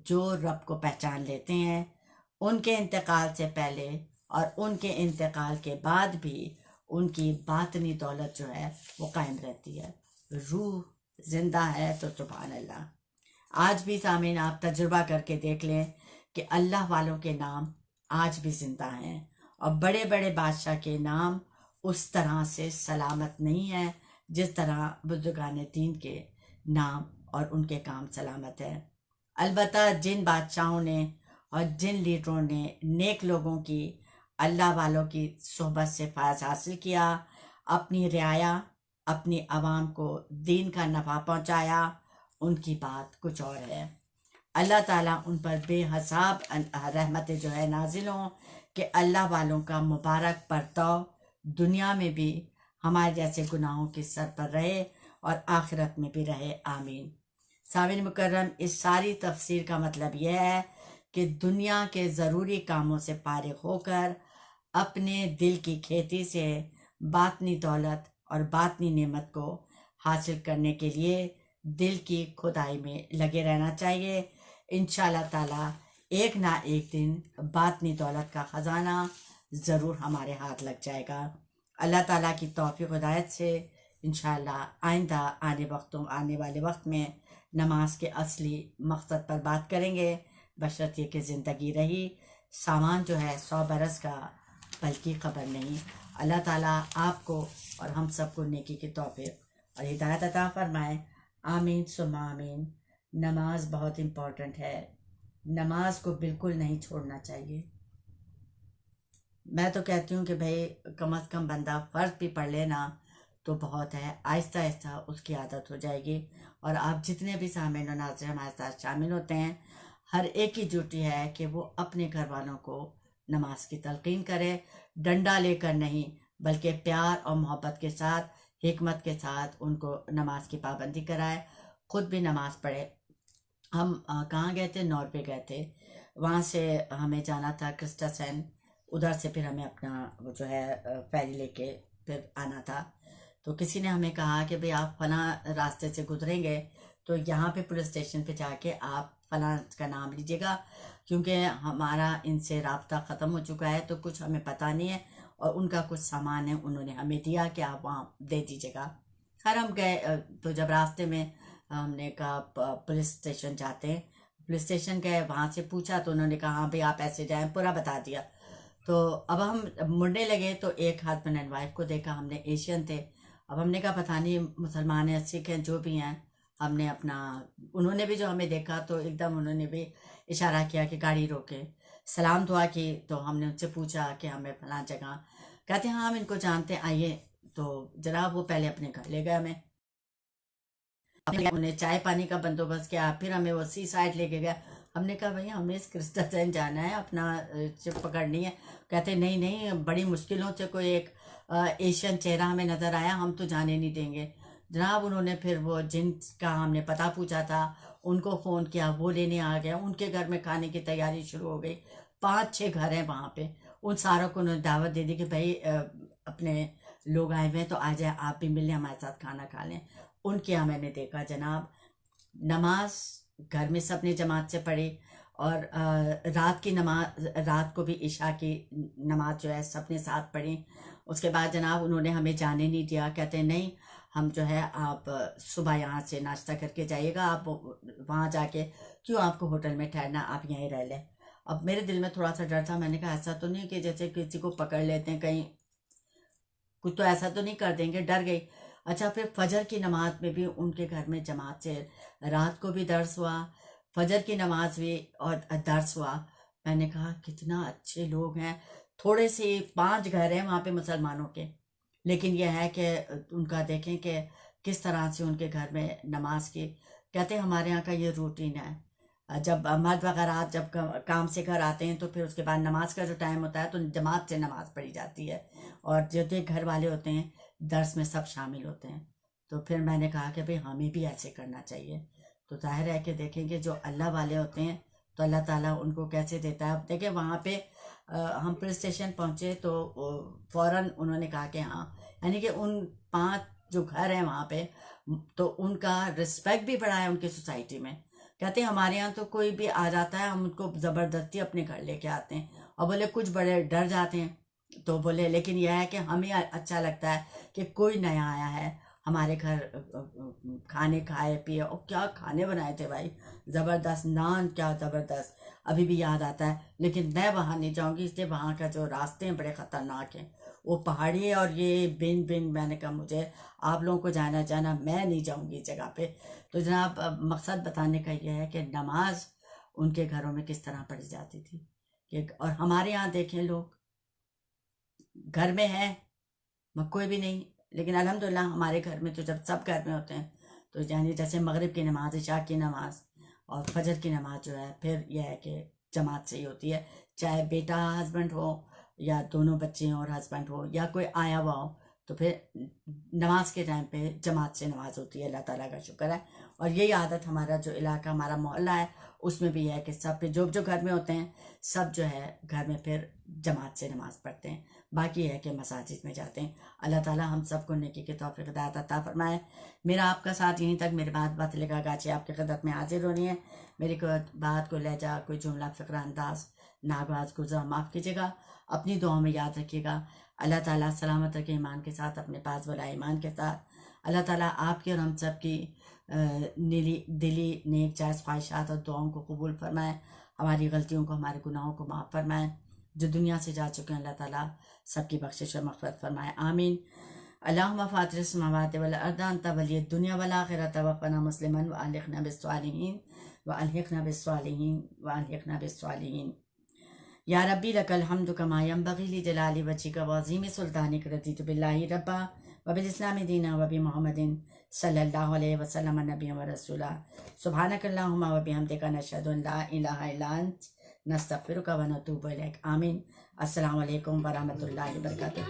जो रब को पहचान लेते हैं, उनके इंतकाल से पहले और उनके इंतकाल के बाद भी उनकी बातनी दौलत जो है वो कायम रहती है। रूह जिंदा है तो सुभान अल्लाह। आज भी सामीन आप तजुर्बा करके देख लें कि अल्लाह वालों के नाम आज भी जिंदा हैं और बड़े बड़े बादशाह के नाम उस तरह से सलामत नहीं है जिस तरह बुजुर्गान दीन के नाम और उनके काम सलामत है। अलबत्ता जिन बादशाहों ने और जिन लीडरों ने नेक लोगों की, अल्लाह वालों की सोहबत से फ़ायदा हासिल किया, अपनी रियाया, अपनी आवाम को दीन का नफ़ा पहुँचाया, उनकी बात कुछ और है। अल्लाह ताला उन पर बेहिसाब रहमतें जो है नाजिल हों कि अल्लाह वालों का मुबारक बर्ताव दुनिया में भी हमारे जैसे गुनाहों के सर पर रहे और आखिरत में भी रहे, आमीन। सामिन मुकर्रम, इस सारी तफसीर का मतलब यह है कि दुनिया के ज़रूरी कामों से फारिग होकर अपने दिल की खेती से बातनी दौलत और बातनी नेमत को हासिल करने के लिए दिल की खुदाई में लगे रहना चाहिए। इंशाअल्लाह ताला एक ना एक दिन बातनी दौलत का ख़जाना ज़रूर हमारे हाथ लग जाएगा। अल्लाह ताला की तौफीक हिदायत से इंशाअल्लाह आइंदा आने वाले वक्त में नमाज के असली मकसद पर बात करेंगे, बशर्ते कि ज़िंदगी रही। सामान जो है 100 बरस का, बल्कि खबर नहीं। अल्लाह ताला आपको और हम सबको नेकी की तौफीक और हिदायत अता फरमाए, आमीन सुम्मा आमीन। नमाज बहुत इम्पोर्टेंट है, नमाज को बिल्कुल नहीं छोड़ना चाहिए। मैं तो कहती हूँ कि भाई कम अज़ कम बंदा फ़र्ज भी पढ़ लेना तो बहुत है, आहिस्ता आहिस्ता उसकी आदत हो जाएगी। और आप जितने भी सामीन और नाज़रीन हमारे साथ शामिल होते हैं, हर एक की ड्यूटी है कि वो अपने घर वालों को नमाज की तलकीन करे, डंडा लेकर नहीं बल्कि प्यार और मोहब्बत के साथ, हिकमत के साथ उनको नमाज की पाबंदी कराए, ख़ुद भी नमाज पढ़े। हम कहाँ गए थे? नॉर्वे गए थे। वहाँ से हमें जाना था क्रिस्टसन, उधर से फिर हमें अपना वो जो है फेरी लेके फिर आना था। तो किसी ने हमें कहा कि भाई आप फलां रास्ते से गुजरेंगे तो यहाँ पे पुलिस स्टेशन पे जाके आप फलां का नाम लीजिएगा, क्योंकि हमारा इनसे राब्ता ख़त्म हो चुका है, तो कुछ हमें पता नहीं है और उनका कुछ सामान है उन्होंने हमें दिया कि आप वहाँ दे दीजिएगा। खैर हम गए, तो जब रास्ते में हमने कहा पुलिस स्टेशन जाते हैं, पुलिस स्टेशन गए, वहाँ से पूछा तो उन्होंने कहा हाँ भाई आप ऐसे जाएं, पूरा बता दिया। तो अब हम मुड़ने लगे तो एक हस्बैंड एंड वाइफ को देखा, हमने एशियन थे। अब हमने कहा पता नहीं मुसलमान हैं, सिख हैं, जो भी हैं, हमने अपना, उन्होंने भी जो हमें देखा तो एकदम उन्होंने भी इशारा किया कि गाड़ी रोके, सलाम दुआ की। तो हमने उनसे पूछा कि हमें फलां जगह, कहते हैं हाँ हम इनको जानते हैं, आइए। तो जनाब वो पहले अपने घर ले गए हमें, उन्हें चाय पानी का बंदोबस्त किया, फिर हमें वो सी साइड लेके गया। हमने कहा भैया हमें इस क्रिस्टसन जाना है, अपना शिप पकड़नी है। कहते नहीं नहीं, बड़ी मुश्किलों से कोई एक एशियन चेहरा हमें नज़र आया, हम तो जाने नहीं देंगे। जनाब उन्होंने फिर वो जिनका हमने पता पूछा था उनको फ़ोन किया, वो लेने आ गए, उनके घर में खाने की तैयारी शुरू हो गई। 5-6 घर हैं वहाँ पे, उन सारों को उन्होंने दावत दे दी कि भाई अपने लोग आए हुए हैं तो आ जाए, आप भी मिलें, हमारे साथ खाना खा लें। उनके यहाँ मैंने देखा जनाब नमाज घर में सबने जमात से पढ़ी, और रात की नमाज, रात को भी इशा की नमाज जो है सबने साथ पढ़ी। उसके बाद जनाब उन्होंने हमें जाने नहीं दिया, कहते नहीं हम जो है आप सुबह यहाँ से नाश्ता करके जाइएगा, आप वहाँ जाके क्यों आपको होटल में ठहरना, आप यहीं रह लें। अब मेरे दिल में थोड़ा सा डर था, मैंने कहा ऐसा तो नहीं कि जैसे किसी को पकड़ लेते हैं कहीं, कुछ तो ऐसा तो नहीं कर देंगे, डर गई। अच्छा फिर फजर की नमाज में भी उनके घर में जमात से रात को भी दर्स हुआ, फजर की नमाज भी और दर्स हुआ। मैंने कहा कितना अच्छे लोग हैं, थोड़े से 5 घर हैं वहाँ पे मुसलमानों के, लेकिन यह है कि उनका देखें कि किस तरह से उनके घर में नमाज की, कहते हैं हमारे यहाँ का ये रूटीन है, जब मर्द वगैरह जब काम से घर आते हैं तो फिर उसके बाद नमाज का जो टाइम होता है तो जमात से नमाज पढ़ी जाती है, और जो घर वाले होते हैं दर्स में सब शामिल होते हैं। तो फिर मैंने कहा कि भाई हमें भी ऐसे करना चाहिए। तो जाहिर है कि देखेंगे जो अल्लाह वाले होते हैं तो अल्लाह ताला उनको कैसे देता है। अब देखिए वहाँ पे हम पुलिस स्टेशन पहुँचे तो फ़ौरन उन्होंने कहा कि हाँ, यानी कि उन 5 जो घर हैं वहाँ पे तो उनका रिस्पेक्ट भी बढ़ा है उनकी सोसाइटी में। कहते हैं हमारे यहाँ तो कोई भी आ जाता है हम उनको ज़बरदस्ती अपने घर लेके आते हैं, और बोले कुछ बड़े डर जाते हैं, तो बोले लेकिन यह है कि हमें अच्छा लगता है कि कोई नया आया है हमारे घर, खाने खाए पिए, और क्या खाने बनाए थे भाई, ज़बरदस्त नान, क्या ज़बरदस्त, अभी भी याद आता है। लेकिन मैं वहाँ नहीं जाऊँगी, इसलिए वहाँ का जो रास्ते हैं बड़े ख़तरनाक हैं, वो पहाड़ी और ये बिन मैंने कहा मुझे आप लोगों को जाना मैं नहीं जाऊँगी इस जगह पे। तो जनाब मकसद बताने का ये है कि नमाज उनके घरों में किस तरह पढ़ी जाती थी कि, और हमारे यहाँ देखें लोग घर में है कोई भी नहीं, लेकिन अल्हम्दुलिल्लाह हमारे घर में तो जब सब घर में होते हैं तो यानी जैसे मगरिब की नमाज, इशा की नमाज और फजर की नमाज जो है फिर यह है कि जमात से ही होती है, चाहे बेटा हस्बैंड हो या दोनों बच्चे और हस्बैंड हो या कोई आया हुआ हो, तो फिर नमाज के टाइम पे जमात से नमाज होती है। अल्लाह ताला का शुक्र है। और यही आदत हमारा जो इलाका हमारा मोहल्ला है उसमें भी है कि सब पे जो घर में होते हैं सब जो है घर में फिर जमात से नमाज पढ़ते हैं, बाकी है कि मसाजिद में जाते हैं। अल्लाह ताला हम सबको नेकी की तौफीक हिदायत अता फरमाए। मेरा आपका साथ यहीं तक, मेरी बात लगा गाचे आपकी खिदमत में हाजिर होनी है। मेरी कोई बात, कोई लहजा, कोई जुमला, फ़िक्र अंदाज नागवाज गुजरा माफ़ कीजिएगा, अपनी दुआ में याद रखिएगा। अल्लाह ताला सलामत रखे ईमान के साथ, अपने पास वाला ईमान के साथ। अल्लाह ताला आपकी और हम सब की दिली नेक जायज़ ख्वाहिशात और दुआओं को कबूल फरमाए, हमारी गलतियों को, हमारे गुनाहों को माफ़ फरमाए। जो दुनिया से जा चुके हैं अल्लाह ताला सबकी बख्शिश और मग़फ़िरत फरमाए, आमीन। अल्लाहुम्मा फ़ातिरिस समावाति वल अर्द अंत वलिय्यद दुनिया वल आखिरत वफ़ना मुस्लिमन व अलहिक़ना बिस्सालिहीन व अलहिक़ना बिस्सालिहीन व अलहिक़ना बिस्सालिहीन। या रब्बी लकल हम्दु कमा यंबग़ी लिजलाली वज्हिका व अज़ीमि सुल्तानिक, रज़ीतु बिल्लाहि रब्बा व बिल इस्लामि दीना व बि मुहम्मदिन सल्लल्लाहु अलैहि वसल्लम नबिय्यन व रसूला। सुब्हानकल्लाहुम्मा व बिहम्दिका नशहदु अन ला इलाहा इल्ला अंत नस्तग़फिरुका व नतूबु इलैक। आमीन। अस्सलामु अलैकुम व रहमतुल्लाहि व बरकातुहू।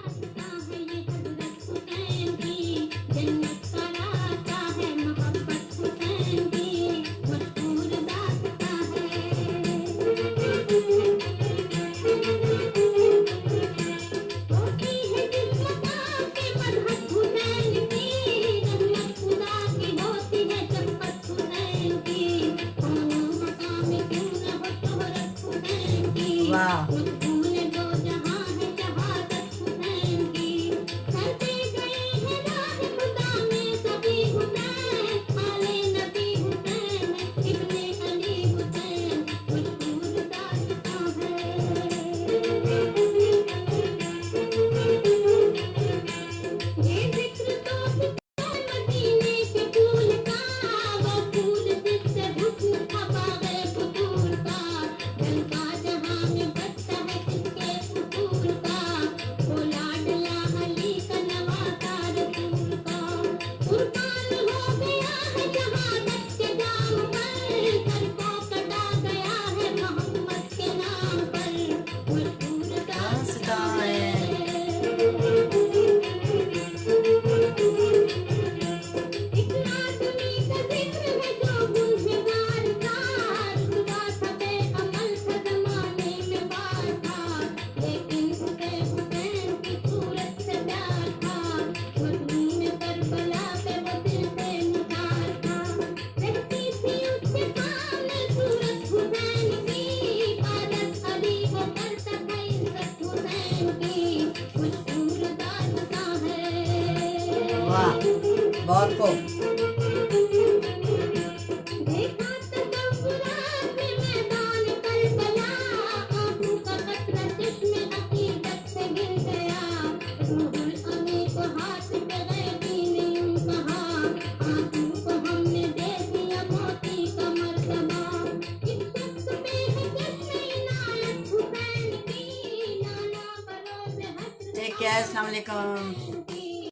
वाह, बहुत खूब। Take care. अस्सलाम वालेकुम।